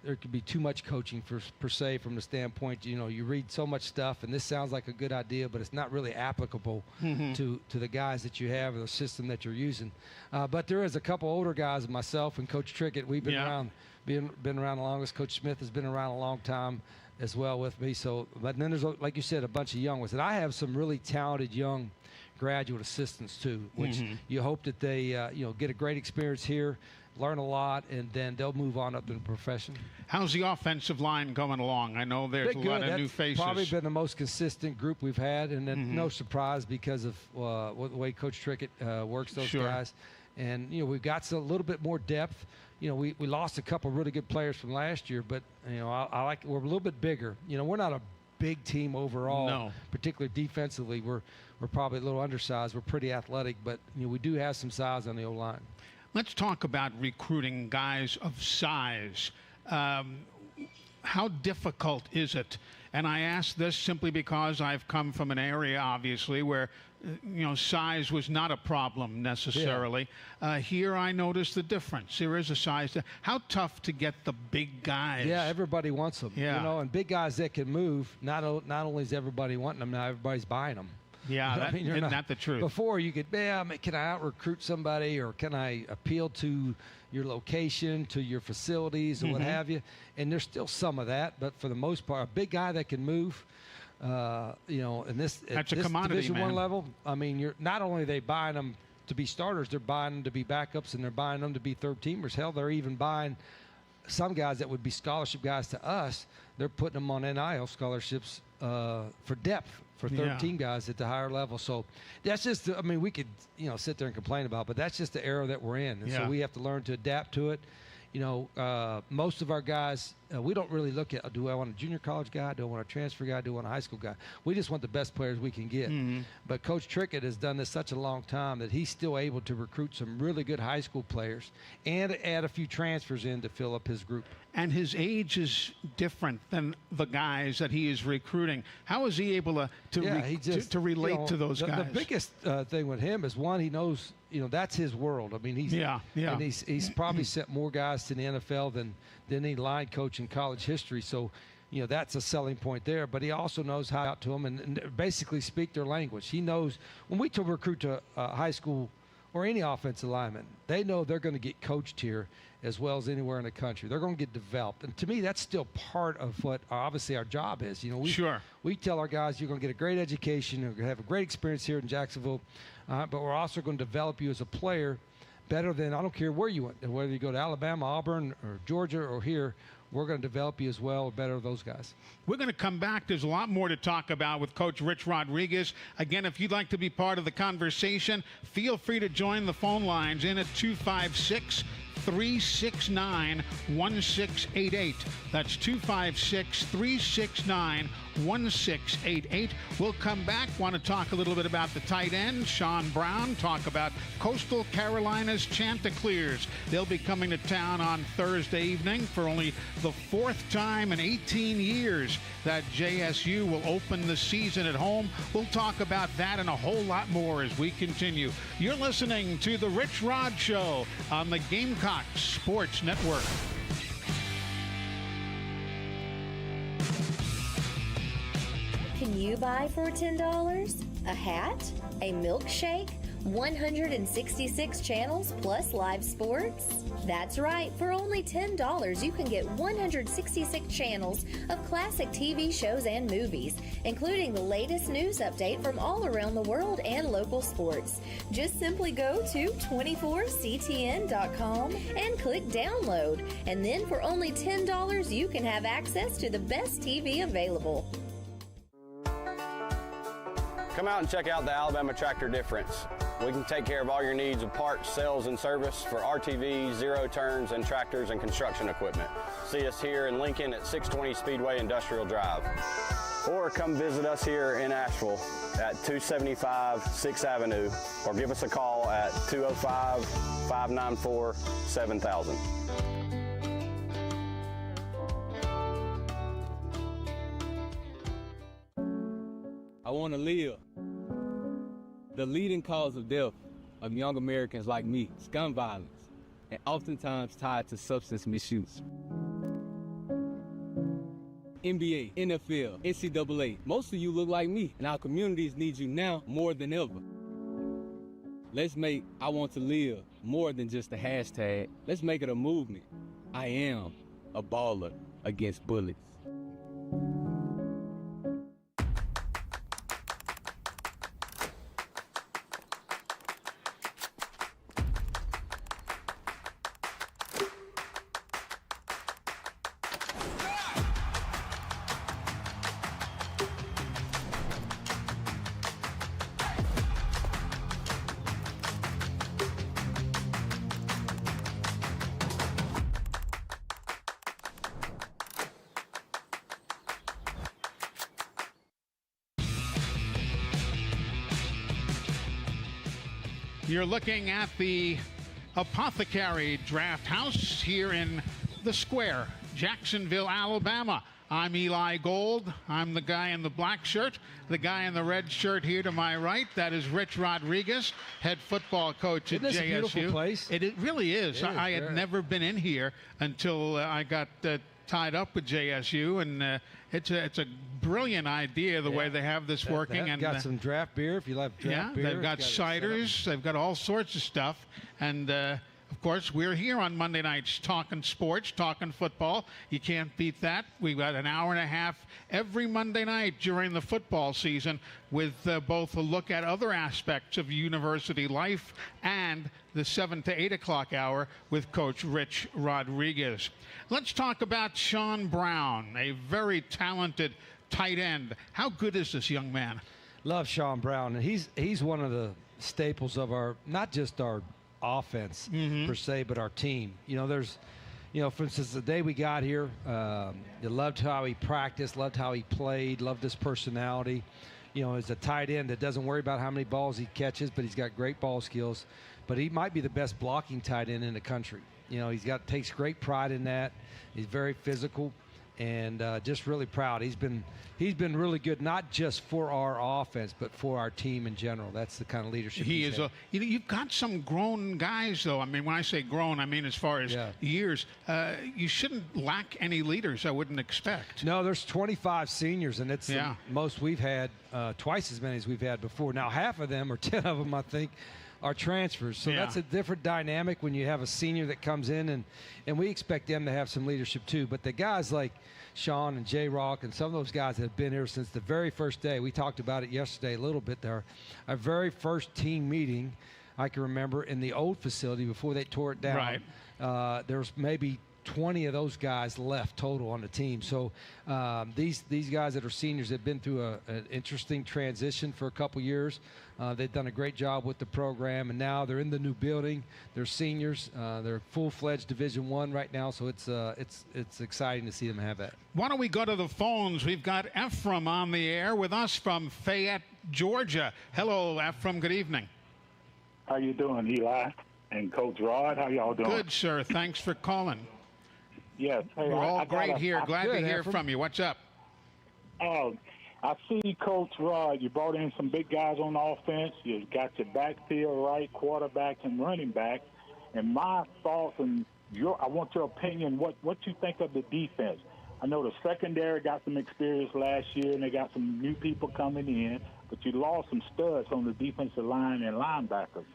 there could be too much coaching per se, from the standpoint, you know, you read so much stuff, and this sounds like a good idea, but it's not really applicable to the guys that you have or the system that you're using. But there is a couple older guys, myself and Coach Trickett. We've been around. Been around the longest. Coach Smith has been around a long time as well with me. So, but then there's, like you said, a bunch of young ones. And I have some really talented young graduate assistants too, which you hope that they, you know, get a great experience here, learn a lot, and then they'll move on up in the profession. How's the offensive line coming along? I know there's a lot of new faces. Probably been the most consistent group we've had, and then no surprise because of the way Coach Trickett works those guys. And, you know, we've got a little bit more depth. You know, we lost a couple really good players from last year, but, you know, I like, we're a little bit bigger. You know, we're not a big team overall, particularly defensively. We're probably a little undersized. We're pretty athletic, but, you know, we do have some size on the O-line. Let's talk about recruiting guys of size. How difficult is it? And I ask this simply because I've come from an area, obviously, where you know, size was not a problem necessarily. Here I notice the difference. There is a size. How tough to get the big guys. Yeah, everybody wants them. You know, and big guys that can move, not only is everybody wanting them, now everybody's buying them. Yeah, I mean, isn't that the truth? Before you could, can I out-recruit somebody, or can I appeal to your location, to your facilities, or what have you? And there's still some of that, but for the most part, a big guy that can move, you know, and that's a commodity, Division I level. I mean, you're not only are they buying them to be starters, they're buying them to be backups, and they're buying them to be third teamers. Hell, they're even buying some guys that would be scholarship guys to us. They're putting them on NIL scholarships for depth for third team guys at the higher level. So that's just, I mean, we could, you know, sit there and complain about, but that's just the era that we're in. And so we have to learn to adapt to it. You know, most of our guys, we don't really look at, do I want a junior college guy? Do I want a transfer guy? Do I want a high school guy? We just want the best players we can get. But Coach Trickett has done this such a long time that he's still able to recruit some really good high school players and add a few transfers in to fill up his group. And his age is different than the guys that he is recruiting. How is he able to relate to those guys? The biggest thing with him is, one, he knows, you know, that's his world. I mean, and he's probably sent more guys to the NFL than any line coach in college history. So, you know, that's a selling point there. But he also knows how to out to them and basically speak their language. He knows when we recruit to high school or any offensive lineman, they know they're going to get coached here as well as anywhere in the country. They're going to get developed. And to me, that's still part of what obviously our job is. You know, we tell our guys, you're going to get a great education, you're going to have a great experience here in Jacksonville, but we're also going to develop you as a player better than, I don't care where you went, whether you go to Alabama, Auburn, or Georgia, or here, we're going to develop you as well, or better those guys. We're going to come back. There's a lot more to talk about with Coach Rich Rodriguez. Again, if you'd like to be part of the conversation, feel free to join the phone lines in at 256 256-369-1688. That's 256-369-1688. We'll come back. Want to talk a little bit about the tight end, Sean Brown. Talk about Coastal Carolina's Chanticleers. They'll be coming to town on Thursday evening for only the 4th time in 18 years that JSU will open the season at home. We'll talk about that and a whole lot more as we continue. You're listening to The Rich Rod Show on the Gamecock Sports Network. Can you buy for $10? A hat? A milkshake? 166 channels plus live sports? That's right, for only $10 you can get 166 channels of classic TV shows and movies, including the latest news update from all around the world and local sports. Just simply go to 24ctn.com and click download, and then for only $10 you can have access to the best TV available. Come out and check out the Alabama Tractor Difference. We can take care of all your needs of parts, sales, and service for RTVs, zero turns, and tractors and construction equipment. See us here in Lincoln at 620 Speedway Industrial Drive. Or come visit us here in Asheville at 275 6th Avenue, or give us a call at 205-594-7000. I want to live. The leading cause of death of young Americans like me is gun violence, and oftentimes tied to substance misuse. NBA, NFL, NCAA, most of you look like me, and our communities need you now more than ever. Let's make I want to live more than just a hashtag. Let's make it a movement. I am a baller against bullets. You're looking at the Apothecary Draft House here in the Square, Jacksonville, Alabama. I'm Eli Gold. I'm the guy in the black shirt. The guy in the red shirt here to my right, that is Rich Rodriguez, head football coach at JSU. Isn't this a beautiful place? It really is. I had never been in here until I got tied up with JSU, and it's a brilliant idea the way they have this working. They've and got some draft beer if you like draft beer. They've got ciders. They've got all sorts of stuff. And, of course, we're here on Monday nights talking sports, talking football. You can't beat that. We've got an hour and a half every Monday night during the football season with both a look at other aspects of university life and the 7 to 8 o'clock hour with Coach Rich Rodriguez. Let's talk about Sean Brown, a very talented tight end. How good is this young man? Love Sean Brown, and he's one of the staples of our, not just our offense per se, but our team. For instance, the day we got here, you loved how he practiced, loved how he played, loved his personality. As a tight end that doesn't worry about how many balls he catches, but he's got great ball skills. But he might be the best blocking tight end in the country. Takes great pride in that. He's very physical, and just really proud. He's been really good, not just for our offense, but for our team in general. That's the kind of leadership he is. You've got some grown guys, though. I mean, when I say grown, I mean as far as years. You shouldn't lack any leaders, I wouldn't expect. No, there's 25 seniors, and it's the most we've had, twice as many as we've had before. Now, half of them, or 10 of them, I think, are transfers. So that's a different dynamic when you have a senior that comes in, and we expect them to have some leadership too. But the guys like Sean and J-Rock and some of those guys that have been here since the very first day, we talked about it yesterday a little bit there, our very first team meeting, I can remember, in the old facility before they tore it down. Right. There was maybe 20 of those guys left total on the team. So these guys that are seniors have been through an interesting transition for a couple years. They've done a great job with the program, and now they're in the new building. They're seniors. They're full-fledged Division I right now, so it's exciting to see them have that. Why don't we go to the phones? We've got Ephraim on the air with us from Fayette, Georgia. Hello, Ephraim. Good evening. How you doing, Eli and Coach Rod? How y'all doing? Good, sir. Thanks for calling. Yes. Hey, We're all great here. Glad to hear from you. What's up? I see, Coach Rod, you brought in some big guys on offense. You got your backfield right, quarterback and running back. And my thoughts and I want your opinion, what you think of the defense. I know the secondary got some experience last year, and they got some new people coming in, but you lost some studs on the defensive line and linebackers.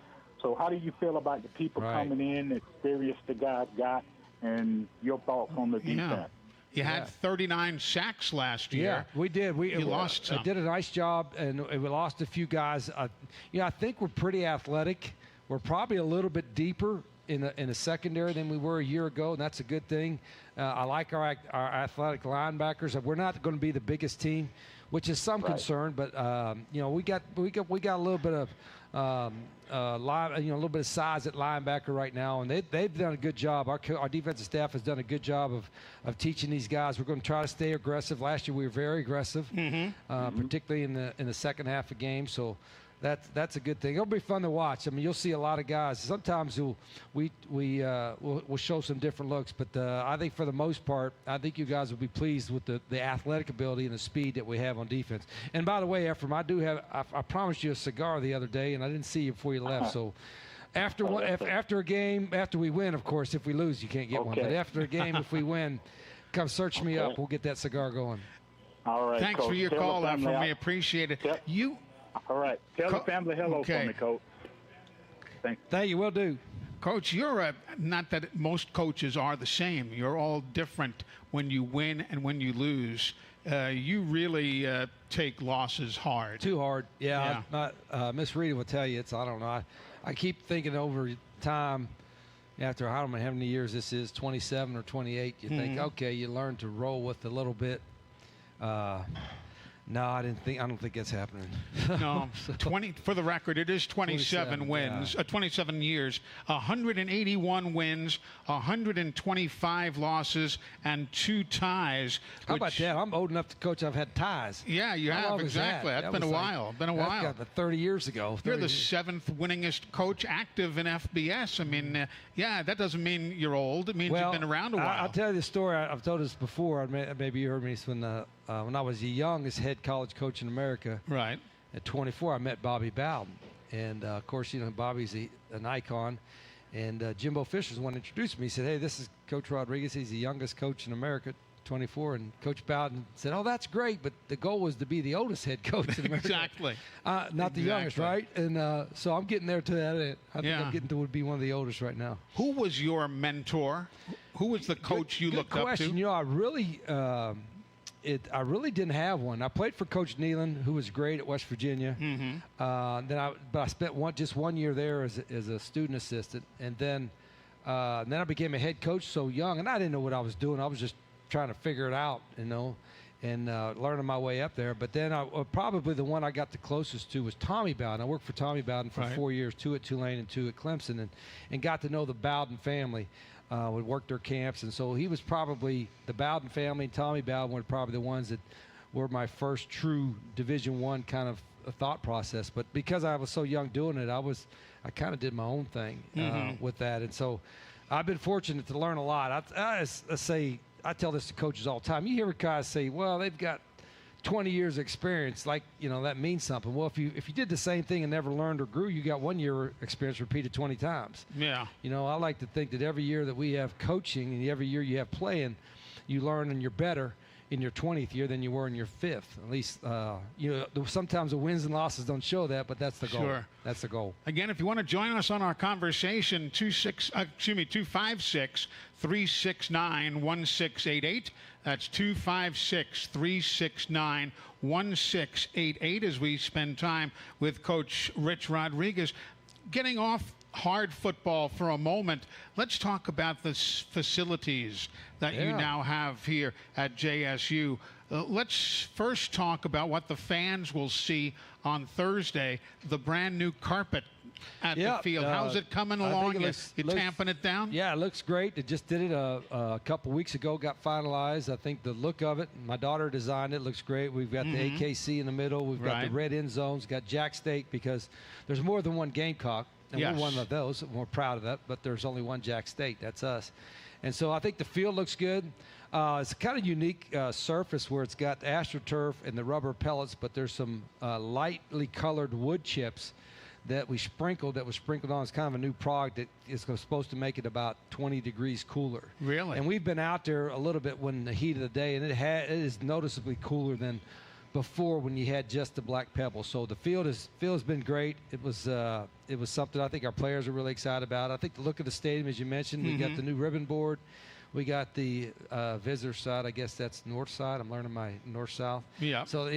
So how do you feel about the people coming in, the experience the guys got, and your thoughts on the defense? You had 39 sacks last year. Yeah, we did. We lost some. Did a nice job, and we lost a few guys. I think we're pretty athletic. We're probably a little bit deeper in the secondary than we were a year ago, and that's a good thing. I like our athletic linebackers. We're not going to be the biggest team, which is some concern, but we got a little bit of a little bit of size at linebacker right now, and they've done a good job. Our defensive staff has done a good job of teaching these guys. We're going to try to stay aggressive. Last year we were very aggressive, particularly in the second half of games. So that's a good thing. It'll be fun to watch. I mean, you'll see a lot of guys. Sometimes we'll show some different looks, but I think for the most part, I think you guys will be pleased with the athletic ability and the speed that we have on defense. And by the way, Ephraim, I promised you a cigar the other day, and I didn't see you before you left. So after a game, after we win, of course, if we lose, you can't get one. But after a game, if we win, come search me up. We'll get that cigar going. All right. Thanks for your call, Ephraim. We appreciate it. Yep. All right. Tell the family hello for me, Coach. Thank you. Will do. Coach, you're not that most coaches are the same. You're all different when you win and when you lose. You really take losses hard. Too hard. Yeah. Miss Rita will tell you I don't know. I keep thinking over time, after I don't know how many years this is, 27 or 28, you think, okay, you learn to roll with a little bit. No, I don't think that's happening. No, 20 for the record. It is 27 wins, 27 years, 181 wins, 125 losses, and 2 ties. How about that? I'm old enough to coach. I've had ties. Yeah, you have exactly. That's been a while. Been a while. That's got 30 years ago. You're the 7th winningest coach active in FBS. I mean, that doesn't mean you're old. It means you've been around a while. I'll tell you the story. I've told this before. Maybe you heard me when I was the youngest head college coach in America. Right. At 24, I met Bobby Bowden. And, of course, Bobby's an icon. And Jimbo Fisher's the one who introduced me. He said, hey, this is Coach Rodriguez. He's the youngest coach in America, 24. And Coach Bowden said, oh, that's great. But the goal was to be the oldest head coach in America. Exactly. Not the youngest, right? And so I'm getting there to that end. I think I'm getting to be one of the oldest right now. Who was your mentor? Who was the coach you looked up to? I really didn't have one. I played for Coach Nealon, who was great at West Virginia. But I spent just one year there as a student assistant, and then I became a head coach so young, and I didn't know what I was doing. I was just trying to figure it out, and learning my way up there. But then probably the one I got the closest to was Tommy Bowden. I worked for Tommy Bowden for 4 years, 2 at Tulane and 2 at Clemson, and got to know the Bowden family. We worked their camps, and so he was probably the Bowden family, and Tommy Bowden were probably the ones that were my first true Division I kind of thought process. But because I was so young doing it, I kind of did my own thing with that, and so I've been fortunate to learn a lot. I tell this to coaches all the time. You hear guys say, "Well, they've got 20 years experience," like that means something. Well, if you did the same thing and never learned or grew, you got 1 year experience repeated 20 times. Yeah. I like to think that every year that we have coaching and every year you have playing, you learn and you're better in your 20th year than you were in your 5th. At least, sometimes the wins and losses don't show that, but that's the goal. Sure. That's the goal. Again, if you want to join us on our conversation, 256-369-1688. That's 256-369-1688 as we spend time with Coach Rich Rodriguez. Getting off hard football for a moment. Let's talk about the facilities that you now have here at JSU. Let's first talk about what the fans will see on Thursday, the brand new carpet at the field. How's it coming along? You're tamping it down? Yeah, it looks great. It just did it a couple weeks ago, got finalized. I think the look of it, my daughter designed it, looks great. We've got the AKC in the middle. We've got the red end zones, got Jack State, because there's more than one Gamecock. And we're one of those. We're proud of that, but there's only one Jack State. That's us. And so I think the field looks good. It's a kind of unique surface where it's got AstroTurf and the rubber pellets, but there's some lightly colored wood chips that was sprinkled on. It's kind of a new product that is supposed to make it about 20 degrees cooler. Really? And we've been out there a little bit when the heat of the day, and it is noticeably cooler than before when you had just the black pebble. So the field has been great. It was something I think our players are really excited about. I think the look of the stadium, as you mentioned, we got the new ribbon board. We got the visitor side. I guess that's north side. I'm learning my north-south. Yeah. So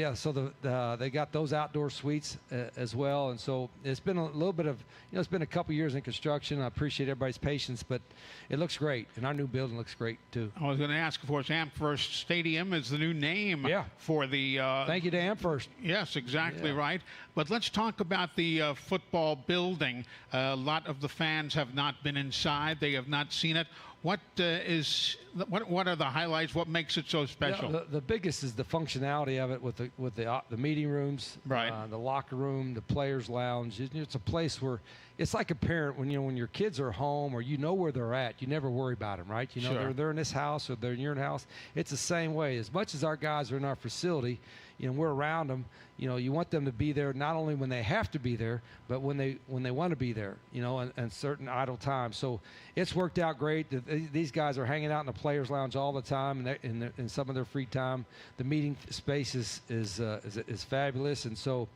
they got those outdoor suites as well. And so it's been a little bit of, it's been a couple years in construction. I appreciate everybody's patience, but it looks great, and our new building looks great too. I was going to ask, of course, Amherst Stadium is the new name for the. Thank you to Amherst. Yes, exactly right. But let's talk about the football building. A lot of the fans have not been inside. They have not seen it. What are the highlights? What makes it so special? Yeah, the biggest is the functionality of it with the meeting rooms, the locker room, the players' lounge. It's a place where it's like a parent when your kids are home or where they're at. You never worry about them, right? They're in this house or they're in your house. It's the same way. As much as our guys are in our facility, we're around them. You want them to be there not only when they have to be there, but when they want to be there. And certain idle times. So it's worked out great. These guys are hanging out in the players' lounge all the time, and in some of their free time. The meeting space is fabulous, and so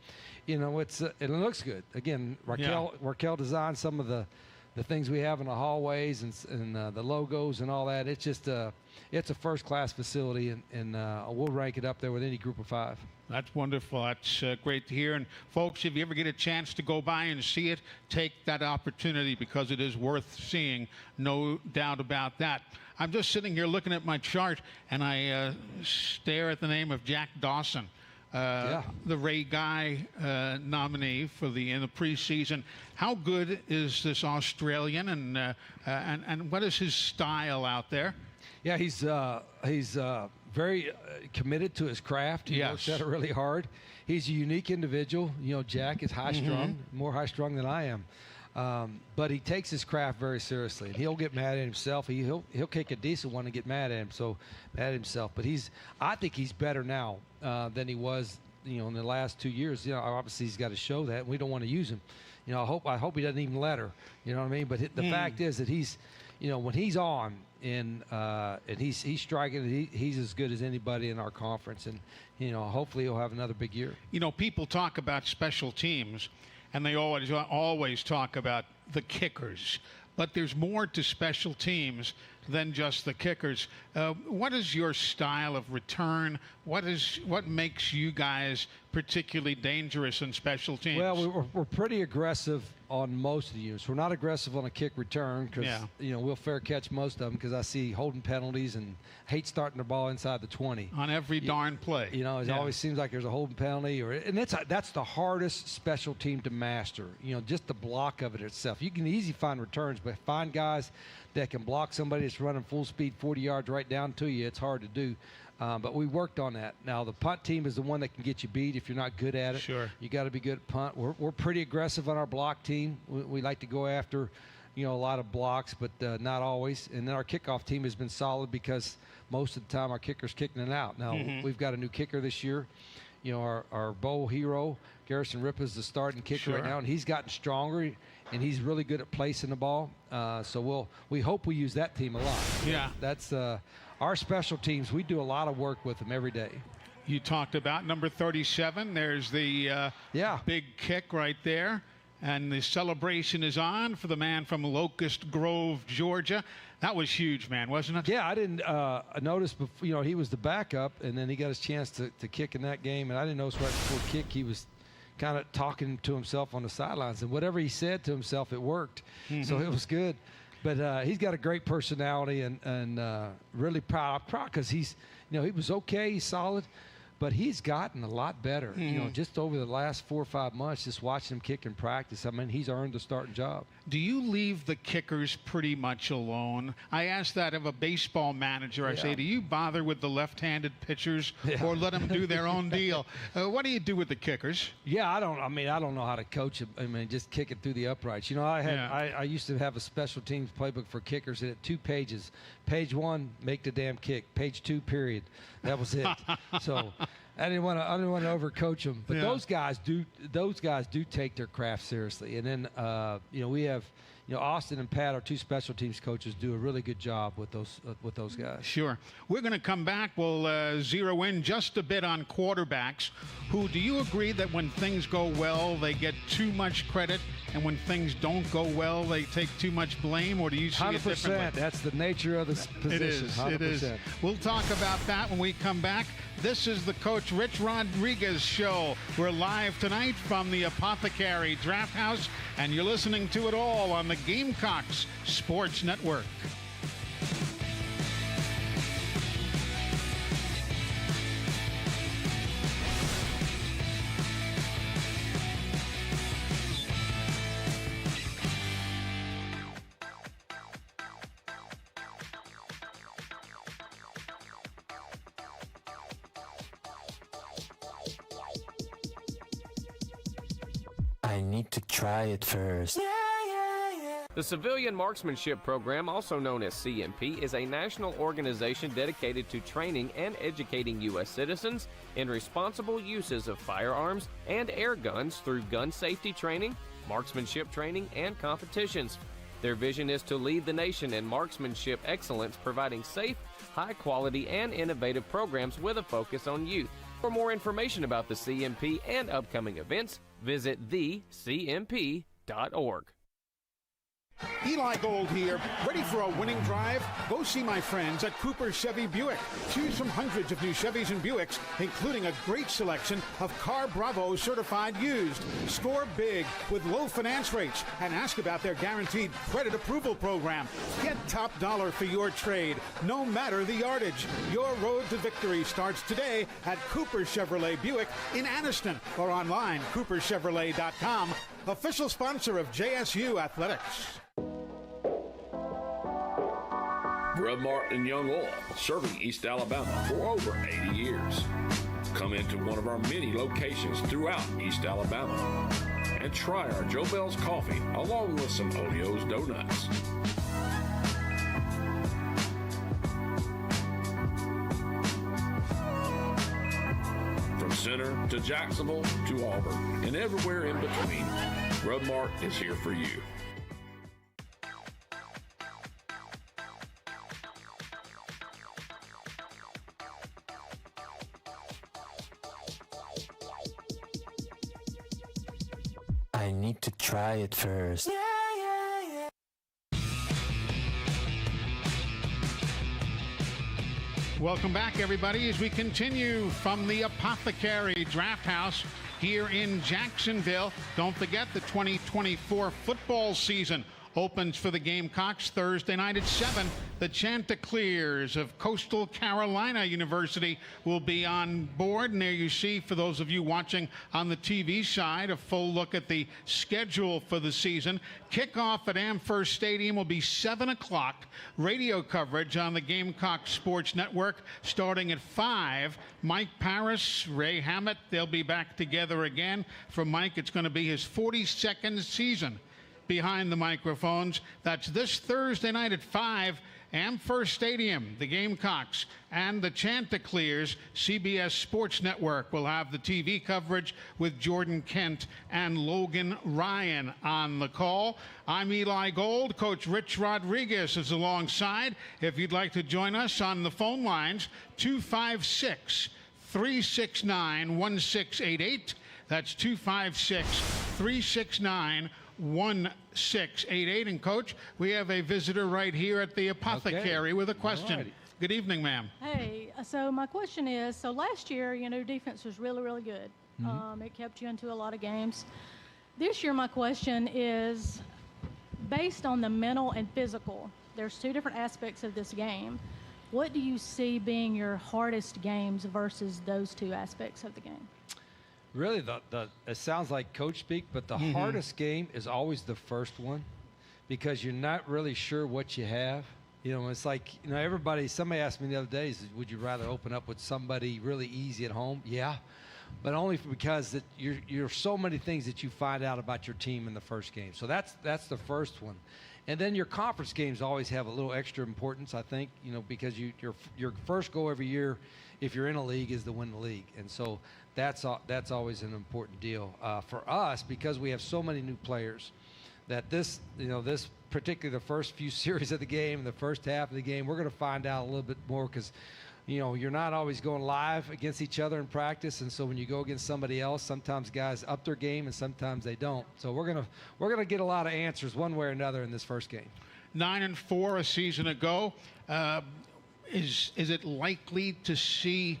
it looks good. Again, Raquel designed some of the things we have in the hallways and the logos and all that. It's just it's a first-class facility, and we'll rank it up there with any group of five. That's wonderful. That's great to hear. And folks, if you ever get a chance to go by and see it, take that opportunity because it is worth seeing, no doubt about that. I'm just sitting here looking at my chart, and I stare at the name of Jack Dawson, the Ray Guy nominee in the preseason. How good is this Australian, and what is his style out there? Yeah, he's very committed to his craft. He works at it really hard. He's a unique individual. Jack is high-strung, more high-strung than I am. But he takes his craft very seriously, and he'll get mad at himself. He'll kick a decent one and get mad at himself. But I think he's better now than he was, in the last 2 years. Obviously he's got to show that, and we don't want to use him. I hope he doesn't even let her. You know what I mean? But the fact is that he's, when he's on and he's striking, he's as good as anybody in our conference, and hopefully he'll have another big year. People talk about special teams, and they always talk about the kickers, but there's more to special teams than just the kickers. What is your style of return? What makes you guys particularly dangerous in special teams? Well, we're pretty aggressive on most of the units. We're not aggressive on a kick return because we'll fair catch most of them because I see holding penalties and hate starting the ball inside the 20 on every darn play. It always seems like there's a holding penalty, and that's the hardest special team to master. Just the block of it itself. You can easily find returns, but find guys that can block somebody that's running full speed 40 yards right down to you. It's hard to do. But we worked on that. Now, the punt team is the one that can get you beat if you're not good at it. Sure. You got to be good at punt. We're pretty aggressive on our block team. We like to go after, a lot of blocks, but not always. And then our kickoff team has been solid because most of the time our kicker's kicking it out. Now, we've got a new kicker this year. Our bowl hero, Garrison Ripp, is the starting kicker right now, and he's gotten stronger, and he's really good at placing the ball. So we hope we use that team a lot. Yeah. That's our special teams. We do a lot of work with them every day. You talked about number 37. There's the big kick right there. And the celebration is on for the man from Locust Grove, Georgia. That was huge, man, wasn't it? Yeah, I didn't notice before, he was the backup, and then he got his chance to kick in that game. And I didn't notice right before kick he was kind of talking to himself on the sidelines, and whatever he said to himself, it worked. So it was good. But he's got a great personality, and really proud because he's, he was okay, he's solid, but he's gotten a lot better. Just over the last 4 or 5 months, just watching him kick in practice. I mean, he's earned the starting job. Do you leave the kickers pretty much alone? I ask that of a baseball manager. I say, do you bother with the left-handed pitchers or let them do their own deal? What do you do with the kickers? Yeah, I don't know how to coach them. I mean, just kick it through the uprights. I used to have a special teams playbook for kickers. It had 2 pages. Page 1, make the damn kick. Page 2, period. That was it. So I didn't want to overcoach them, but those guys do take their craft seriously. And then we have Austin and Pat, our 2 special teams coaches, do a really good job with those guys. Sure. We're going to come back. We'll zero in just a bit on quarterbacks. Who do you agree that when things go well, they get too much credit, and when things don't go well, they take too much blame? Or do you see it differently? 100%. That's the nature of the position. It is. 100%. It is. We'll talk about that when we come back. This is the Coach Rich Rodriguez Show. We're live tonight from the Apothecary Draft House, and you're listening to it all on the Gamecocks Sports Network. I need to try it first. The Civilian Marksmanship Program, also known as CMP, is a national organization dedicated to training and educating U.S. citizens in responsible uses of firearms and air guns through gun safety training, marksmanship training, and competitions. Their vision is to lead the nation in marksmanship excellence, providing safe, high-quality, and innovative programs with a focus on youth. For more information about the CMP and upcoming events, visit thecmp.org. Eli Gold here, ready for a winning drive? Go see my friends at Cooper Chevy Buick. Choose from hundreds of new Chevys and Buicks, including a great selection of Car Bravo certified used. Score big with low finance rates and ask about their guaranteed credit approval program. Get top dollar for your trade, no matter the yardage. Your road to victory starts today at Cooper Chevrolet Buick in Anniston or online, cooperchevrolet.com. Official sponsor of JSU Athletics. Grub Mart and Young Oil, serving East Alabama for over 80 years. Come into one of our many locations throughout East Alabama and try our Joe Bell's coffee along with some Olio's donuts. From Center to Jacksonville to Auburn and everywhere in between, Grub Mart is here for you. I need to try it first. Welcome back, everybody, as we continue from the Apothecary Draft House here in Jacksonville. Don't forget, the 2024 football season opens for the Gamecocks Thursday night at 7. The Chanticleers of Coastal Carolina University will be on board. And there you see, for those of you watching on the TV side, a full look at the schedule for the season. Kickoff at Amherst Stadium will be 7 o'clock. Radio coverage on the Gamecock Sports Network starting at 5. Mike Paris, Ray Hammett, they'll be back together again. For Mike, it's going to be his 42nd season behind the microphones. That's this Thursday night at 5, Amherst Stadium. The Gamecocks and the Chanticleers. CBS Sports Network will have the TV coverage with Jordan Kent and Logan Ryan on the call. I'm Eli Gold. Coach Rich Rodriguez is alongside. If you'd like to join us on the phone lines, 256-369-1688. That's 256-369-1688. 1688. And Coach, we have a visitor right here at the Apothecary with a question. Good evening, ma'am. Hey, so my question is, so last year, defense was really, really good. It kept you into a lot of games. This year, my question is based on the mental and physical. There's two different aspects of this game. What do you see being your hardest games versus those two aspects of the game? Really, it sounds like coach speak, but the hardest game is always the first one because you're not really sure what you have. You know, it's like, you know, somebody asked me the other day, would you rather open up with somebody really easy at home? Yeah, but only because you're so many things that you find out about your team in the first game. So that's the first one. And then your conference games always have a little extra importance, I think, you know, because your first goal every year, if you're in a league, is to win the league. And so that's always an important deal. For us, because we have so many new players, that this particularly the first few series of the game, the first half of the game, we're going to find out a little bit more because, you know, you're not always going live against each other in practice, and so when you go against somebody else, sometimes guys up their game and sometimes they don't. So we're gonna get a lot of answers one way or another in this first game. 9-4 a season ago. Is it likely to see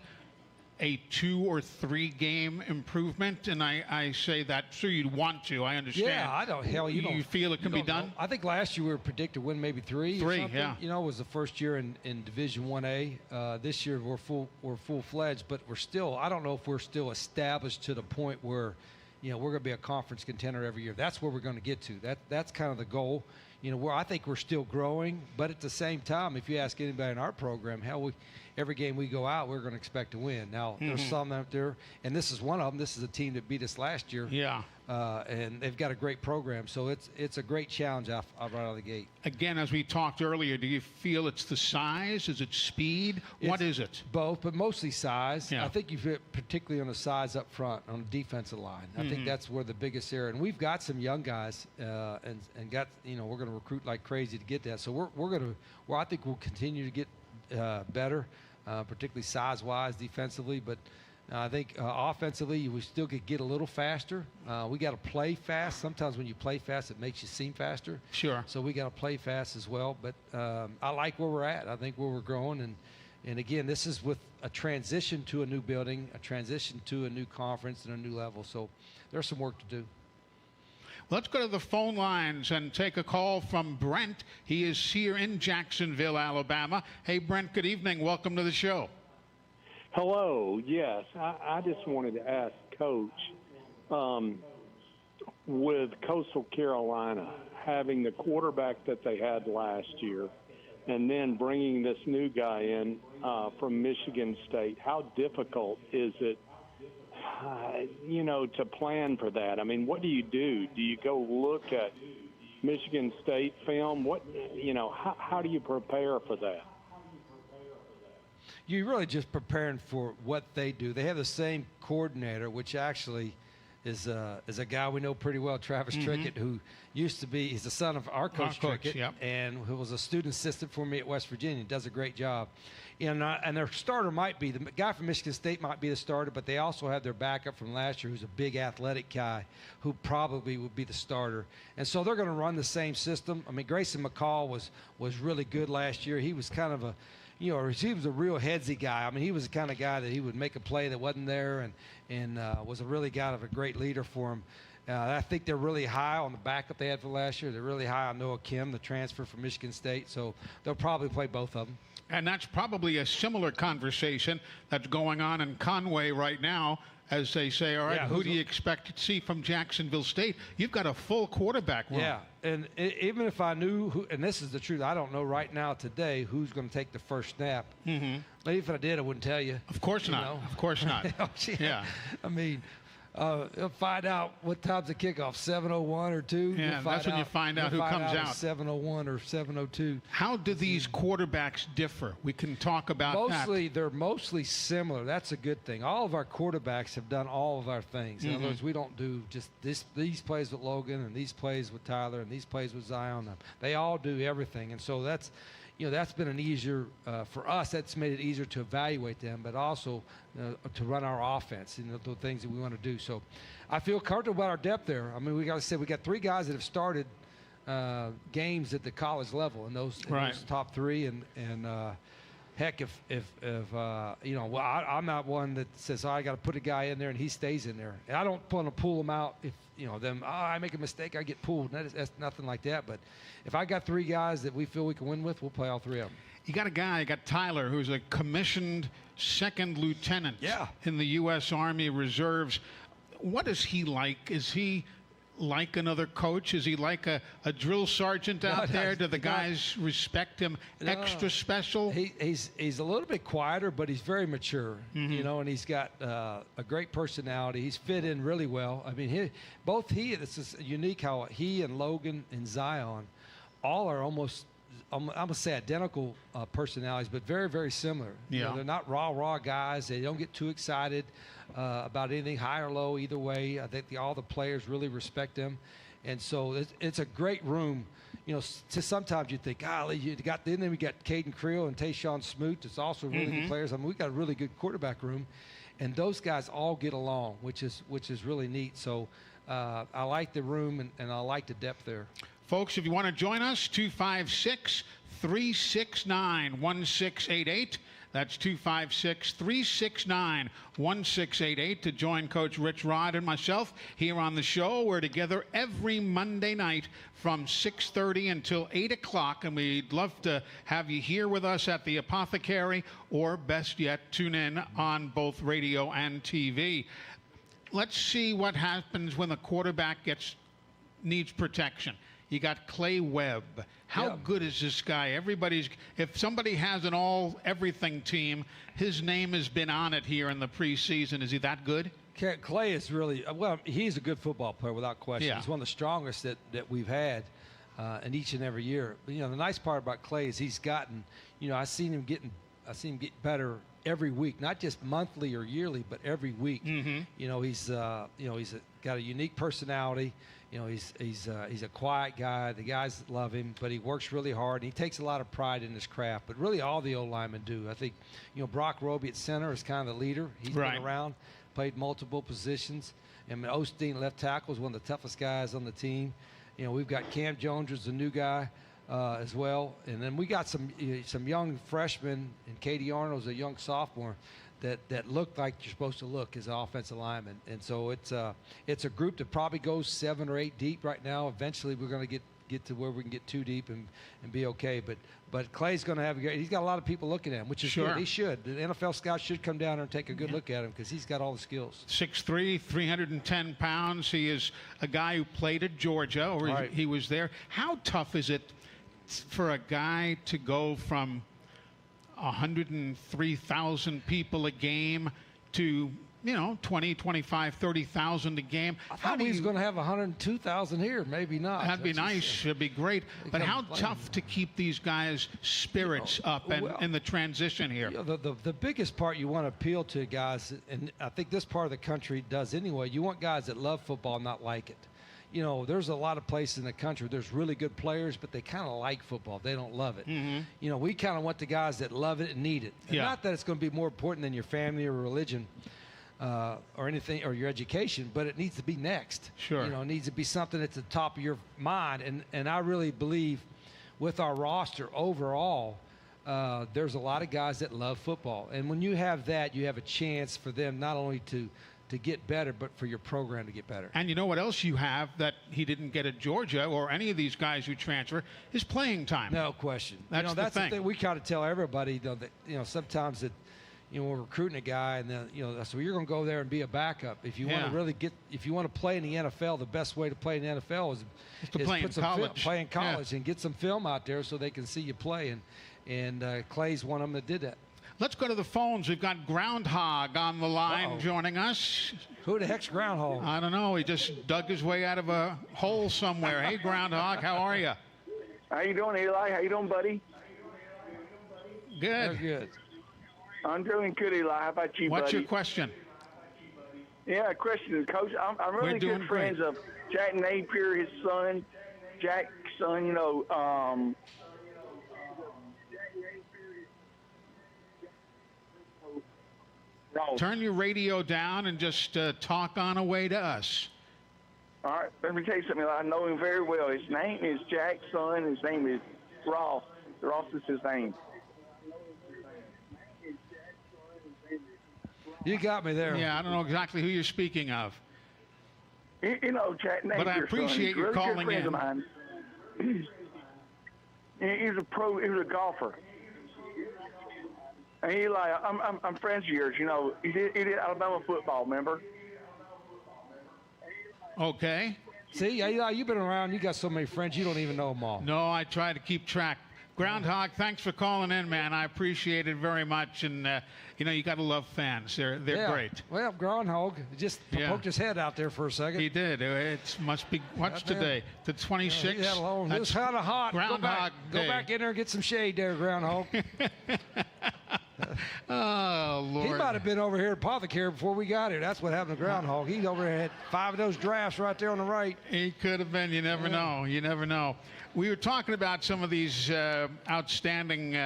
a 2 or 3 game improvement? And I say that, sure, you'd want to. I understand. Yeah, I don't. Hell, you feel it can be done? Know. I think last year we were predicted to win maybe 3. 3, or something. Yeah. You know, it was the first year in Division 1A. This year we're full-fledged, but we're still. I don't know if we're still established to the point where, you know, we're going to be a conference contender every year. That's where we're going to get to. That's kind of the goal. You know, where I think we're still growing, but at the same time, if you ask anybody in our program, every game we go out, we're going to expect to win. Now, there's some out there, and this is one of them. This is a team that beat us last year. Yeah. And they've got a great program, so it's a great challenge right out of the gate. Again, as we talked earlier, do you feel it's the size? Is it speed? What is it? Both, but mostly size. Yeah. I think you fit particularly on the size up front, on the defensive line. I think that's where the biggest area. And we've got some young guys, and got, you know, we're going to recruit like crazy to get that. So we're going to, I think we'll continue to get better, particularly size-wise, defensively, but. I think offensively, we still could get a little faster. We got to play fast. Sometimes when you play fast, it makes you seem faster. Sure. So we got to play fast as well. But I like where we're at. I think where we're growing. And again, this is with a transition to a new building, a transition to a new conference and a new level. So there's some work to do. Let's go to the phone lines and take a call from Brent. He is here in Jacksonville, Alabama. Hey, Brent, good evening. Welcome to the show. Hello. Yes, I just wanted to ask Coach, with Coastal Carolina having the quarterback that they had last year and then bringing this new guy in from Michigan State, how difficult is it, you know, to plan for that? I mean, what do? Do you go look at Michigan State film? What, you know, how do you prepare for that? You're really just preparing for what they do. They have the same coordinator, which actually is a guy we know pretty well, Travis Trickett, who used to be, he's the son of our coach Trickett, and who was a student assistant for me at West Virginia. Does a great job. And their starter might be, the guy from Michigan State might be the starter, but they also have their backup from last year, who's a big athletic guy, who probably would be the starter. And so they're going to run the same system. I mean, Grayson McCall was really good last year. He was kind of he was a real headsy guy. I mean, he was the kind of guy that he would make a play that wasn't there, and was a really guy of a great leader for him. I think they're really high on the backup they had for last year. They're really high on Noah Kim, the transfer from Michigan State. So they'll probably play both of them. And that's probably a similar conversation that's going on in Conway right now, as they say, all right, who do you expect to see from Jacksonville State? You've got a full quarterback room. Yeah, and even if I knew who, and this is the truth, I don't know right now today who's going to take the first snap. Maybe if I did, I wouldn't tell you. Of course not. Of course not. Yeah. I mean, you'll find out what time's the kickoff, 7:01 or 2. Yeah, that's when you find out who comes out. 7:01 or 7:02. How do these quarterbacks differ? We can talk about that. They're mostly similar. That's a good thing. All of our quarterbacks have done all of our things. In other words, we don't do just these plays with Logan and these plays with Tyler and these plays with Zion. They all do everything. And so that's been an easier, for us, that's made it easier to evaluate them, but also to run our offense, the things that we want to do. So I feel comfortable about our depth there. I mean, we got 3 guys that have started Heck, if you know, well, I'm not one that says, I got to put a guy in there and he stays in there. And I don't want to pull him out if, you know, I make a mistake, I get pulled. That's nothing like that. But if I got 3 guys that we feel we can win with, we'll play all 3 of them. You got a guy, you got Tyler, who's a commissioned 2nd lieutenant in the U.S. Army Reserves. What is he like? Is he like another coach? Is he like a drill sergeant out there? Do the guys respect him extra special? He's a little bit quieter, but he's very mature, you know, and he's got a great personality. He's fit in really well. I mean, this is unique how he and Logan and Zion all are almost, I'm going to say identical personalities, but very, very similar. You know, they're not raw guys. They don't get too excited about anything, high or low, either way. I think all the players really respect them. And so it's a great room. You know, sometimes you think, golly, then we got Caden Creel and Tayshawn Smoot. It's also really good players. I mean, we got a really good quarterback room. And those guys all get along, which is really neat. So I like the room, and I like the depth there. Folks, if you want to join us, 256-369-1688. That's 256-369-1688 to join Coach Rich Rod and myself here on the show. We're together every Monday night from 6:30 until 8 o'clock, and we'd love to have you here with us at the Apothecary, or best yet, tune in on both radio and TV. Let's see what happens when the quarterback needs protection. You got Clay Webb. How good is this guy? If somebody has an all-everything team, his name has been on it here in the preseason. Is he that good? Clay is really, well, he's a good football player without question. Yeah. He's one of the strongest that we've had in each and every year. But, you know, the nice part about Clay is he's gotten, you know, I seen him get better every week, not just monthly or yearly, but every week. You know, he's got a unique personality. You know, he's a quiet guy. The guys love him, but he works really hard, and he takes a lot of pride in his craft. But really, all the old linemen do. I think, you know, Brock Roby at center is kind of the leader. He's been around, played multiple positions. And Osteen, left tackle, is one of the toughest guys on the team. You know, we've got Cam Jones, who's a new guy as well. And then we got some young freshmen, and Katie Arnold's a young sophomore that look like you're supposed to look as an offensive lineman. And so it's a group that probably goes 7 or 8 deep right now. Eventually we're going to get to where we can get 2 deep and be okay. But Clay's going to he's got a lot of people looking at him, which is good. He should. The NFL scouts should come down there and take a good look at him because he's got all the skills. 6'3", 310 pounds. He is a guy who played at Georgia, or he was there. How tough is it for a guy to go from 103,000 people a game to, you know, 20, 25, 30,000 a game? I thought he was going to have 102,000 here. Maybe not. That'd be nice. It'd be great. But how tough to keep these guys' spirits up and the transition here? You know, the biggest part you want to appeal to guys, and I think this part of the country does anyway, you want guys that love football, not like it. You know, there's a lot of places in the country where there's really good players, but they kind of like football. They don't love it. You know, we kind of want the guys that love it and need it. And not that it's going to be more important than your family or religion or anything, or your education, but it needs to be next. Sure. You know, it needs to be something at the top of your mind. And I really believe with our roster overall, there's a lot of guys that love football. And when you have that, you have a chance for them not only to get better, but for your program to get better. And you know what else you have that he didn't get at Georgia, or any of these guys who transfer, is playing time. No question. That's the thing. We kind of tell everybody, you know, that, you know, sometimes that, you know, we're recruiting a guy, and then, you know, so you're going to go there and be a backup. If you want to really if you want to play in the NFL, the best way to play in the NFL is to play in college. Play in college and get some film out there so they can see you play. And Clay's one of them that did that. Let's go to the phones. We've got Groundhog on the line joining us. Who the heck's Groundhog? I don't know. He just dug his way out of a hole somewhere. Hey, Groundhog, how are you? How you doing, Eli? How you doing, buddy? Good. Very good. I'm doing good, Eli. How about you, buddy? What's your question? Yeah, question, Coach. I'm really good friends of Jack Napier, his son, Jack's son, you know, Turn your radio down and just talk on away to us. All right, let me tell you something. I know him very well. His name is Jack's son. His name is Ross. Ross is his name. You got me there. Yeah, I don't know exactly who you're speaking of. You know, Jack Napier's But I appreciate you really calling good friend in. of mine. He's a pro. He was a golfer. And he like, I'm friends of yours. You know, he did Alabama football. Remember? Okay. See, Eli, you've been around. You got so many friends, you don't even know them all. No, I try to keep track. Groundhog, thanks for calling in, man. I appreciate it very much. And, you know, you got to love fans. They're great. Well, Groundhog just poked his head out there for a second. He did. It must be, what's today? The 26th? Yeah, it was kind of hot. Groundhog Go back in there and get some shade there, Groundhog. Oh, Lord. He might have been over here at Apothecary before we got here. That's what happened to Groundhog. He's over here at 5 of those drafts right there on the right. He could have been. You never know. You never know. We were talking about some of these outstanding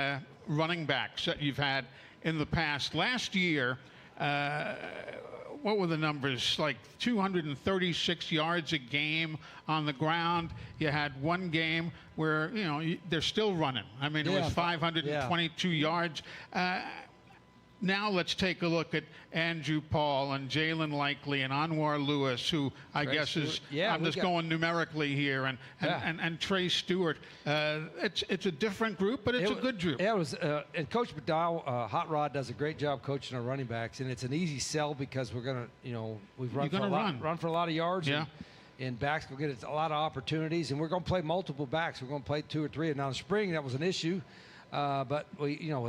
running backs that you've had in the past. Last year, what were the numbers? Like 236 yards a game on the ground. You had one game where, you know, they're still running. I mean, it was 522 yards. Now let's take a look at Andrew Paul and Jalen Likely and Anwar Lewis, who I guess is, I'm just going numerically here, and Trey Stewart. It's a different group, but it's a good group. Yeah, it was. And Coach McDowell, Hot Rod, does a great job coaching our running backs, and it's an easy sell because we're gonna, you know, we've run for a lot of yards. Yeah. And backs will get a lot of opportunities, and we're going to play multiple backs. We're going to play 2 or 3. And now in the spring, that was an issue. But we, you know,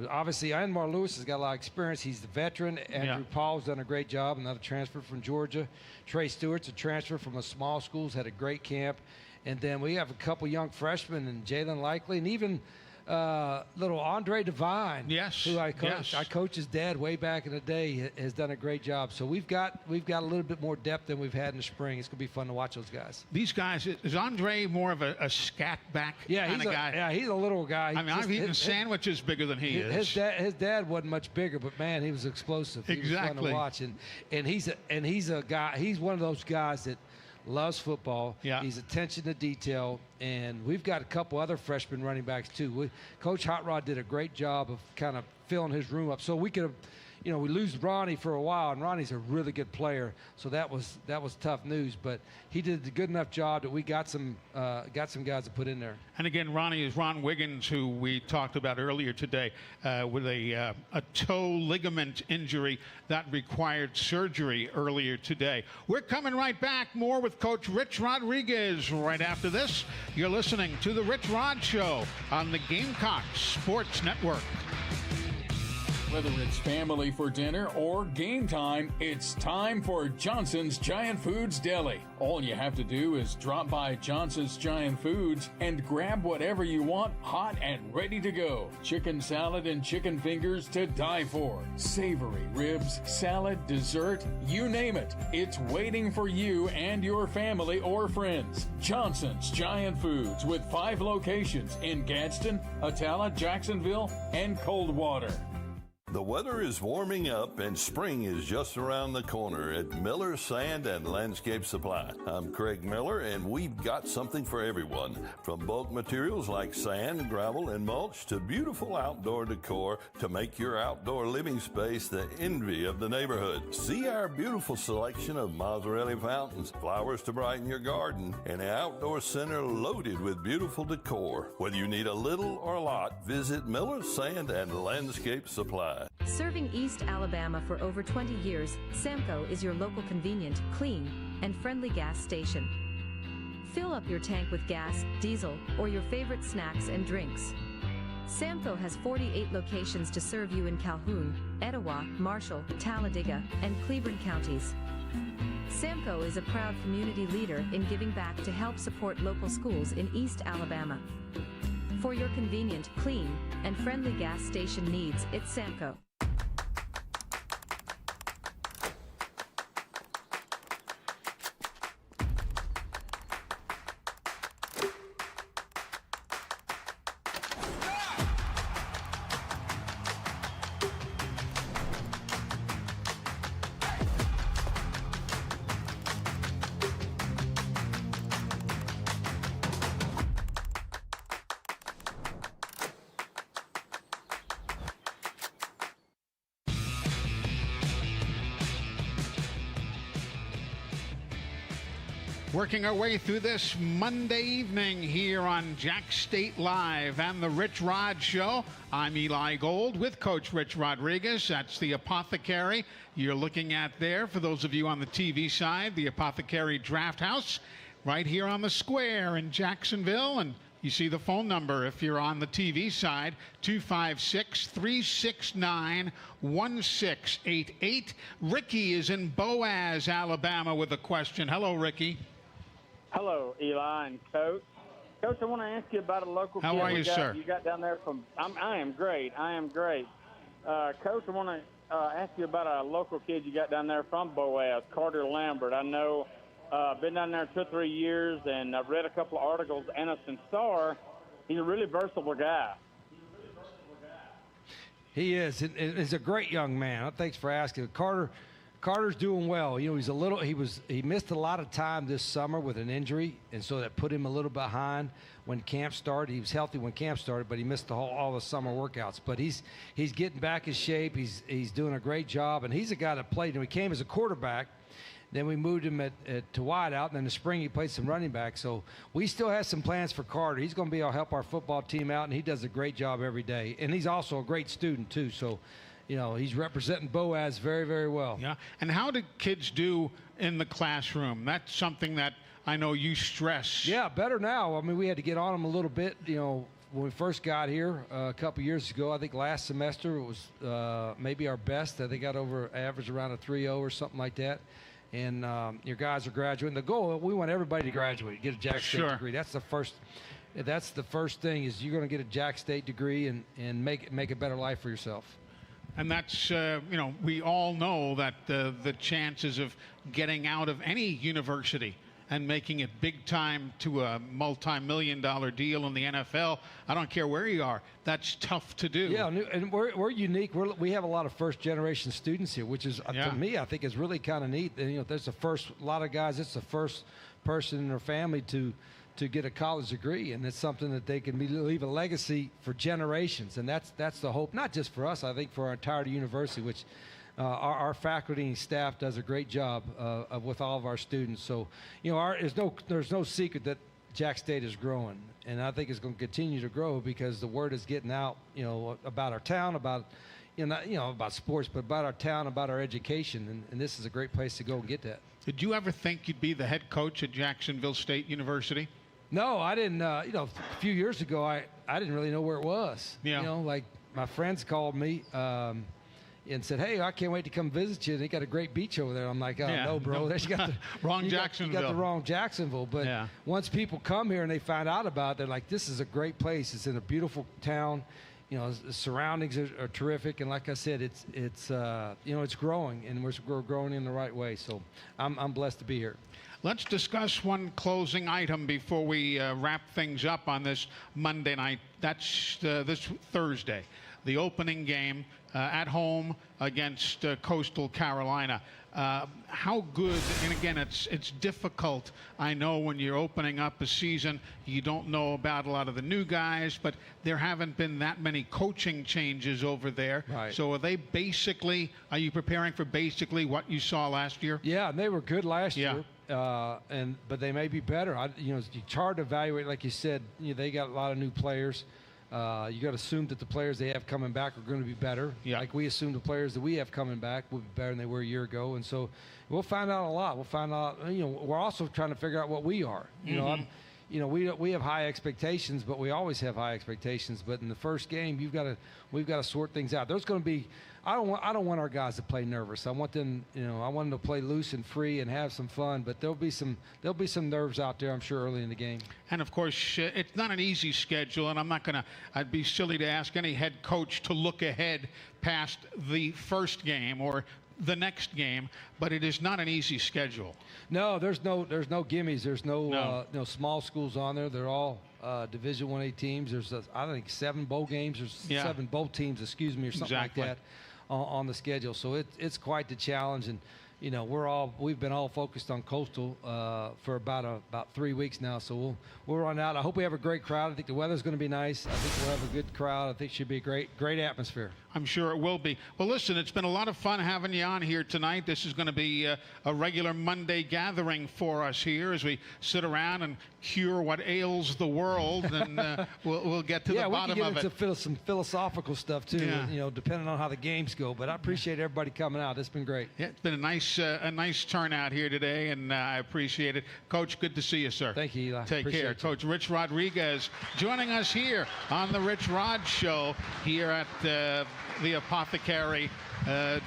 obviously Anwar Lewis has got a lot of experience. He's the veteran. Andrew Paul's done a great job, another transfer from Georgia. Trey Stewart's a transfer from a small school, has had a great camp. And then we have a couple young freshmen, and Jalen Likely, and even little Andre Devine, who I coached. I coached his dad way back in the day, has done a great job. So we've got a little bit more depth than we've had in the spring. It's going to be fun to watch those guys. These guys, is Andre more of a scat back kind of guy? Yeah, he's a little guy. I mean, I've eaten sandwiches bigger than he is. His dad wasn't much bigger, but man, he was explosive. He was fun to watch, and he's a guy. He's one of those guys that loves football. Yeah. He's attention to detail, and we've got a couple other freshman running backs too. Coach Hot Rod did a great job of kind of filling his room up. So we could have, you know, we lose Ronnie for a while, and Ronnie's a really good player. So that was tough news, but he did a good enough job that we got some guys to put in there. And again, Ronnie is Ron Wiggins, who we talked about earlier today, with a toe ligament injury that required surgery earlier today. We're coming right back. More with Coach Rich Rodriguez right after this. You're listening to The Rich Rod Show on the Gamecocks Sports Network. Whether it's family for dinner or game time, it's time for Johnson's Giant Foods Deli. All you have to do is drop by Johnson's Giant Foods and grab whatever you want, hot and ready to go. Chicken salad and chicken fingers to die for. Savory ribs, salad, dessert, you name it. It's waiting for you and your family or friends. Johnson's Giant Foods with 5 locations in Gadsden, Atala, Jacksonville, and Coldwater. The weather is warming up and spring is just around the corner at Miller Sand and Landscape Supply. I'm Craig Miller, and we've got something for everyone. From bulk materials like sand, gravel, and mulch to beautiful outdoor decor to make your outdoor living space the envy of the neighborhood. See our beautiful selection of Mazzarelli fountains, flowers to brighten your garden, and an outdoor center loaded with beautiful decor. Whether you need a little or a lot, visit Miller Sand and Landscape Supply. Serving East Alabama for over 20 years, Samco is your local convenient, clean, and friendly gas station. Fill up your tank with gas, diesel, or your favorite snacks and drinks. Samco has 48 locations to serve you in Calhoun, Etowah, Marshall, Talladega, and Cleveland counties. Samco is a proud community leader in giving back to help support local schools in East Alabama. For your convenient, clean, and friendly gas station needs, it's Samco. Working our way through this Monday evening here on Jack State Live and the Rich Rod Show. I'm Eli Gold with Coach Rich Rodriguez. That's the Apothecary you're looking at there. For those of you on the TV side, the Apothecary Draft House right here on the square in Jacksonville. And you see the phone number if you're on the TV side, 256-369-1688. Ricky is in Boaz, Alabama with a question. Hello, Ricky. Hello, Eli and Coach. Coach, I want to ask you about a local How kid are you, sir? You got down there from. I am great. I am great. Coach, I want to ask you about a local kid you got down there from Boaz, Carter Lambert. I know. Been down there 2 or 3 years, and I've read a couple of articles. Anniston Star. He's a really versatile guy. He is. He's a great young man. Thanks for asking. Carter's doing well. You know, he missed a lot of time this summer with an injury, and so that put him a little behind when camp started. He was healthy when camp started, but he missed all the summer workouts. But he's getting back in shape. He's doing a great job, and he's a guy that played. And he came as a quarterback. Then we moved him to wideout, and then in the spring he played some running back. So we still have some plans for Carter. He's going to be able to help our football team out, and he does a great job every day. And he's also a great student too. So, you know, he's representing Boaz very, very well. Yeah. And how do kids do in the classroom? That's something that I know you stress. Yeah, better now. I mean, we had to get on them a little bit, you know, when we first got here a couple years ago. I think last semester it was maybe our best. I think got over average around a 3.0 or something like that. And your guys are graduating. The goal, we want everybody to graduate, get a Jack State degree. That's the first thing, is you're going to get a Jack State degree and make a better life for yourself. And that's, you know, we all know that the chances of getting out of any university and making it big time to a multi-million-dollar deal in the NFL, I don't care where you are, that's tough to do. Yeah, and we're unique. We have a lot of first-generation students here, which is, to me, I think is really kind of neat. And, you know, there's a lot of guys, it's the first person in their family to get a college degree, and it's something that they can leave a legacy for generations. And that's the hope, not just for us, I think for our entire university, which our faculty and staff does a great job with all of our students. So, you know, there's no secret that Jack State is growing, and I think it's going to continue to grow because the word is getting out, you know, about our town, about about sports, but about our town, about our education, and this is a great place to go and get that. Did you ever think you'd be the head coach at Jacksonville State University? No, I didn't. You know, a few years ago, I didn't really know where it was. Yeah. You know, like my friends called me. And said, "Hey, I can't wait to come visit you. They got a great beach over there." I'm like, "Oh no, bro, you got the wrong Jacksonville. You got the wrong Jacksonville." But once people come here and they find out about it, they're like, "This is a great place. It's in a beautiful town. You know, the surroundings are terrific." And like I said, it's you know, it's growing, and we're growing in the right way. So I'm blessed to be here. Let's discuss one closing item before we wrap things up on this Monday night. That's this Thursday, the opening game at home against Coastal Carolina. How good, and again, it's difficult. I know when you're opening up a season, you don't know about a lot of the new guys, but there haven't been that many coaching changes over there. Right. So are you preparing for basically what you saw last year? Yeah, and they were good last year. But they may be better. You know, it's hard to evaluate. Like you said, you know, they got a lot of new players. You got to assume that the players they have coming back are going to be better. Yeah. Like we assume the players that we have coming back will be better than they were a year ago. And so we'll find out a lot. We'll find out, you know, we're also trying to figure out what we are. You know, we have high expectations, but we always have high expectations. But in the first game, we've got to sort things out. There's going to be, I don't want our guys to play nervous. I want them, you know, I want them to play loose and free and have some fun. But there'll be some nerves out there, I'm sure, early in the game. And of course, it's not an easy schedule. And I'd be silly to ask any head coach to look ahead past the first game or the next game, but it is not an easy schedule. No, there's no gimmies. There's no small schools on there. They're all Division 1A teams. There's I think 7 bowl games or 7 bowl teams, excuse me, or something like that on the schedule. So it's quite the challenge. And we've been all focused on Coastal for about 3 weeks now, so we'll run out. I hope we have a great crowd. I think the weather's going to be nice. I think we'll have a good crowd. I think it should be a great atmosphere. I'm sure it will be. Well, listen, it's been a lot of fun having you on here tonight. This is going to be a regular Monday gathering for us here as we sit around and cure what ails the world, and we'll get to the bottom of it. Yeah, we can get into some philosophical stuff too, depending on how the games go. But I appreciate everybody coming out. It's been great. Yeah, it's been a nice turnout here today, and I appreciate it. Coach, good to see you, sir. Thank you, Eli. Take care. Coach Rich Rodriguez joining us here on the Rich Rod Show here at the Apothecary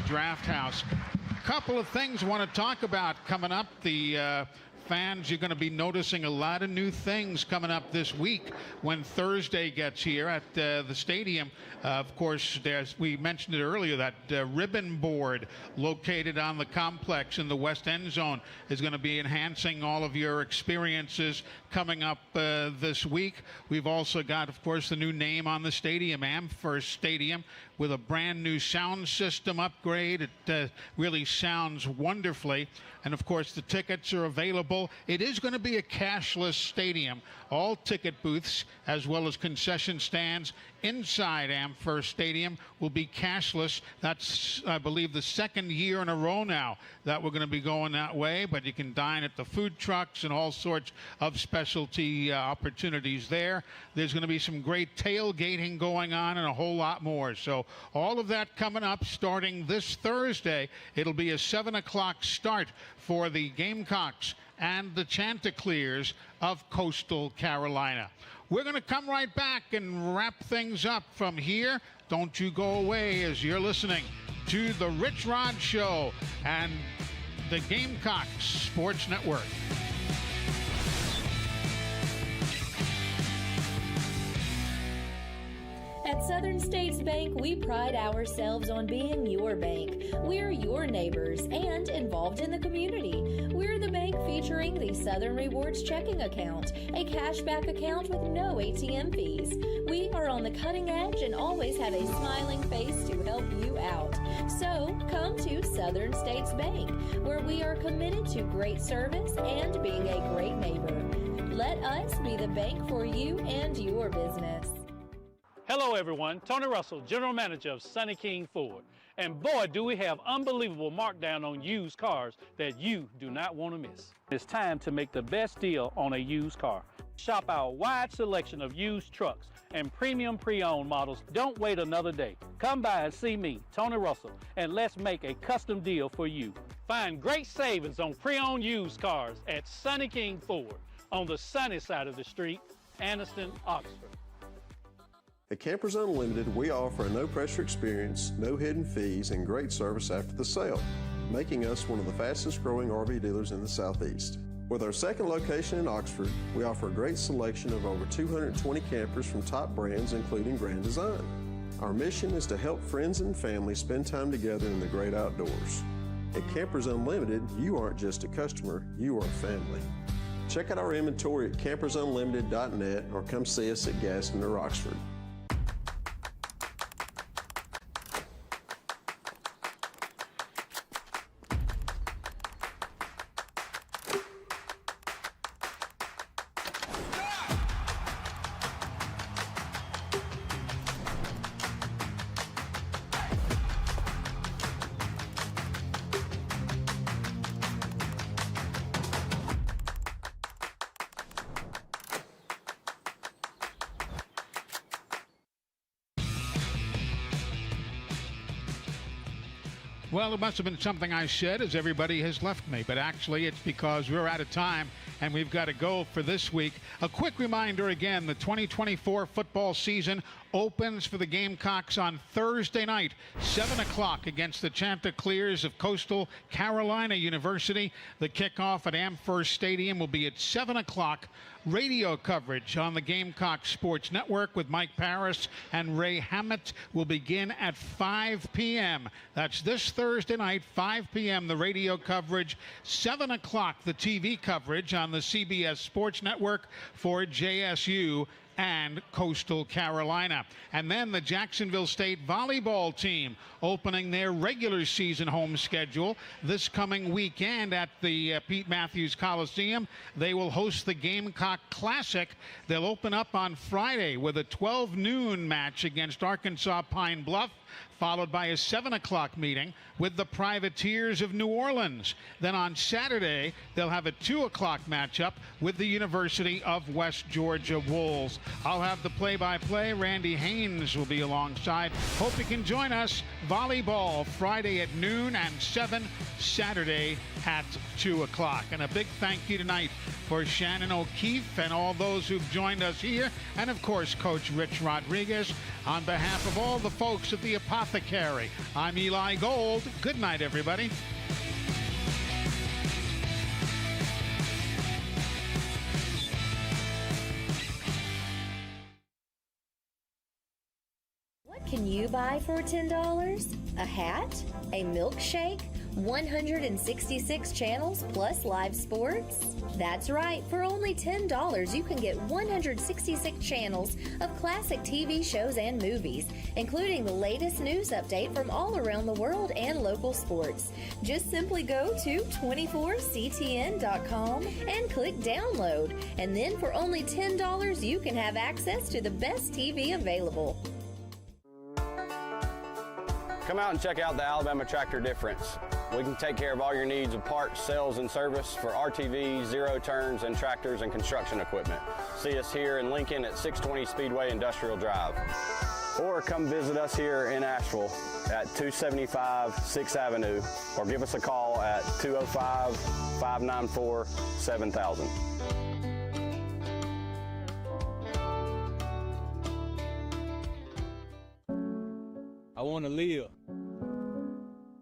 Draft House. A couple of things I want to talk about coming up. The fans, you're going to be noticing a lot of new things coming up this week when Thursday gets here at the stadium. Of course, we mentioned it earlier, that ribbon board located on the complex in the west end zone is going to be enhancing all of your experiences coming up this week. We've also got, of course, the new name on the stadium, Amherst Stadium, with a brand new sound system upgrade. It really sounds wonderfully. And of course, the tickets are available. It is going to be a cashless stadium. All ticket booths, as well as concession stands inside Amherst Stadium, will be cashless. That's, I believe, the second year in a row now that we're going to be going that way. But you can dine at the food trucks and all sorts of specialty opportunities there. There's going to be some great tailgating going on and a whole lot more. So all of that coming up starting this Thursday. It'll be a 7 o'clock start for the Gamecocks and the Chanticleers of Coastal Carolina. We're going to come right back and wrap things up from here. Don't you go away as you're listening to the Rich Rod Show and the Gamecocks Sports Network. At Southern States Bank, we pride ourselves on being your bank. We're your neighbors and involved in the community. We're the bank featuring the Southern Rewards checking account, a cashback account with no ATM fees. We are on the cutting edge and always have a smiling face to help you out. So come to Southern States Bank, where we are committed to great service and being a great neighbor. Let us be the bank for you and your business. Hello everyone, Tony Russell, General Manager of Sonny King Ford. And boy, do we have unbelievable markdown on used cars that you do not want to miss. It's time to make the best deal on a used car. Shop our wide selection of used trucks and premium pre-owned models. Don't wait another day. Come by and see me, Tony Russell, and let's make a custom deal for you. Find great savings on pre-owned used cars at Sonny King Ford on the sunny side of the street, Anniston, Oxford. At Campers Unlimited, we offer a no-pressure experience, no hidden fees, and great service after the sale, making us one of the fastest-growing RV dealers in the Southeast. With our second location in Oxford, we offer a great selection of over 220 campers from top brands, including Grand Design. Our mission is to help friends and family spend time together in the great outdoors. At Campers Unlimited, you aren't just a customer, you are family. Check out our inventory at campersunlimited.net or come see us at Gaston or Oxford. Well, it must have been something I said as everybody has left me, but actually it's because we're out of time and we've got to go for this week. A quick reminder again, the 2024 football season opens for the Gamecocks on Thursday night, 7 o'clock against the Chanticleers of Coastal Carolina University. The kickoff at Amherst Stadium will be at 7 o'clock. Radio coverage on the Gamecock Sports Network with Mike Paris and Ray Hammett will begin at 5 p.m. That's this Thursday night, 5 p.m. the radio coverage, 7 o'clock the TV coverage on the CBS Sports Network for JSU and Coastal Carolina. And then the Jacksonville State volleyball team opening their regular season home schedule this coming weekend at the Pete Matthews Coliseum. They will host the Gamecock Classic. They'll open up on Friday with a 12 noon match against Arkansas Pine Bluff, followed by a 7 o'clock meeting with the Privateers of New Orleans. Then on Saturday, they'll have a 2 o'clock matchup with the University of West Georgia Wolves. I'll have the play-by-play. Randy Haynes will be alongside. Hope you can join us. Volleyball Friday at noon and 7, Saturday at 2 o'clock. And a big thank you tonight for Shannon O'Keefe and all those who've joined us here, and of course Coach Rich Rodriguez. On behalf of all the folks at the Apothecary, I'm Eli Gold. Good night, everybody. What can you buy for $10? A hat? A milkshake? 166 channels plus live sports? That's right, for only $10 you can get 166 channels of classic TV shows and movies, including the latest news update from all around the world and local sports. Just simply go to 24ctn.com and click download, and then for only $10 you can have access to the best TV available. Come out and check out the Alabama Tractor difference. We can take care of all your needs of parts, sales, and service for RTVs, zero turns, and tractors and construction equipment. See us here in Lincoln at 620 Speedway Industrial Drive. Or come visit us here in Asheville at 275 6th Avenue, or give us a call at 205-594-7000. I want to live.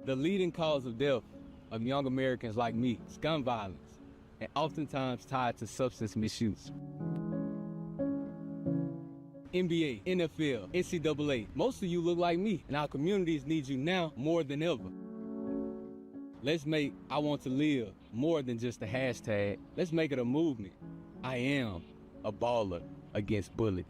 The leading cause of death of young Americans like me is gun violence, and oftentimes tied to substance misuse. NBA, NFL, NCAA, most of you look like me, and our communities need you now more than ever. Let's make I want to live more than just a hashtag. Let's make it a movement. I am a baller against bullets.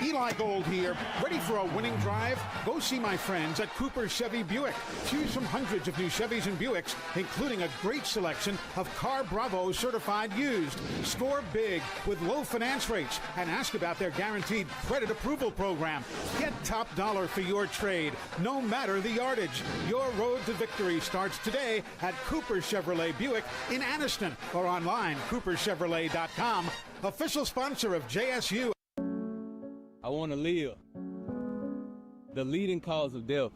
Eli Gold here, ready for a winning drive? Go see my friends at Cooper Chevy Buick. Choose from hundreds of new Chevys and Buicks, including a great selection of Car Bravo certified used. Score big with low finance rates and ask about their guaranteed credit approval program. Get top dollar for your trade, no matter the yardage. Your road to victory starts today at Cooper Chevrolet Buick in Anniston or online, cooperchevrolet.com. Official sponsor of JSU. I want to live. The leading cause of death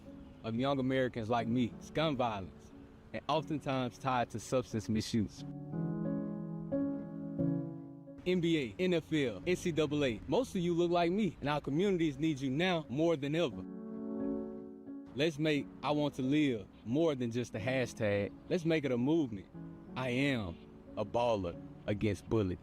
of young Americans like me is gun violence, and oftentimes tied to substance misuse. NBA, NFL, NCAA, most of you look like me, and our communities need you now more than ever. Let's make I want to live more than just a hashtag. Let's make it a movement. I am a baller against bullets.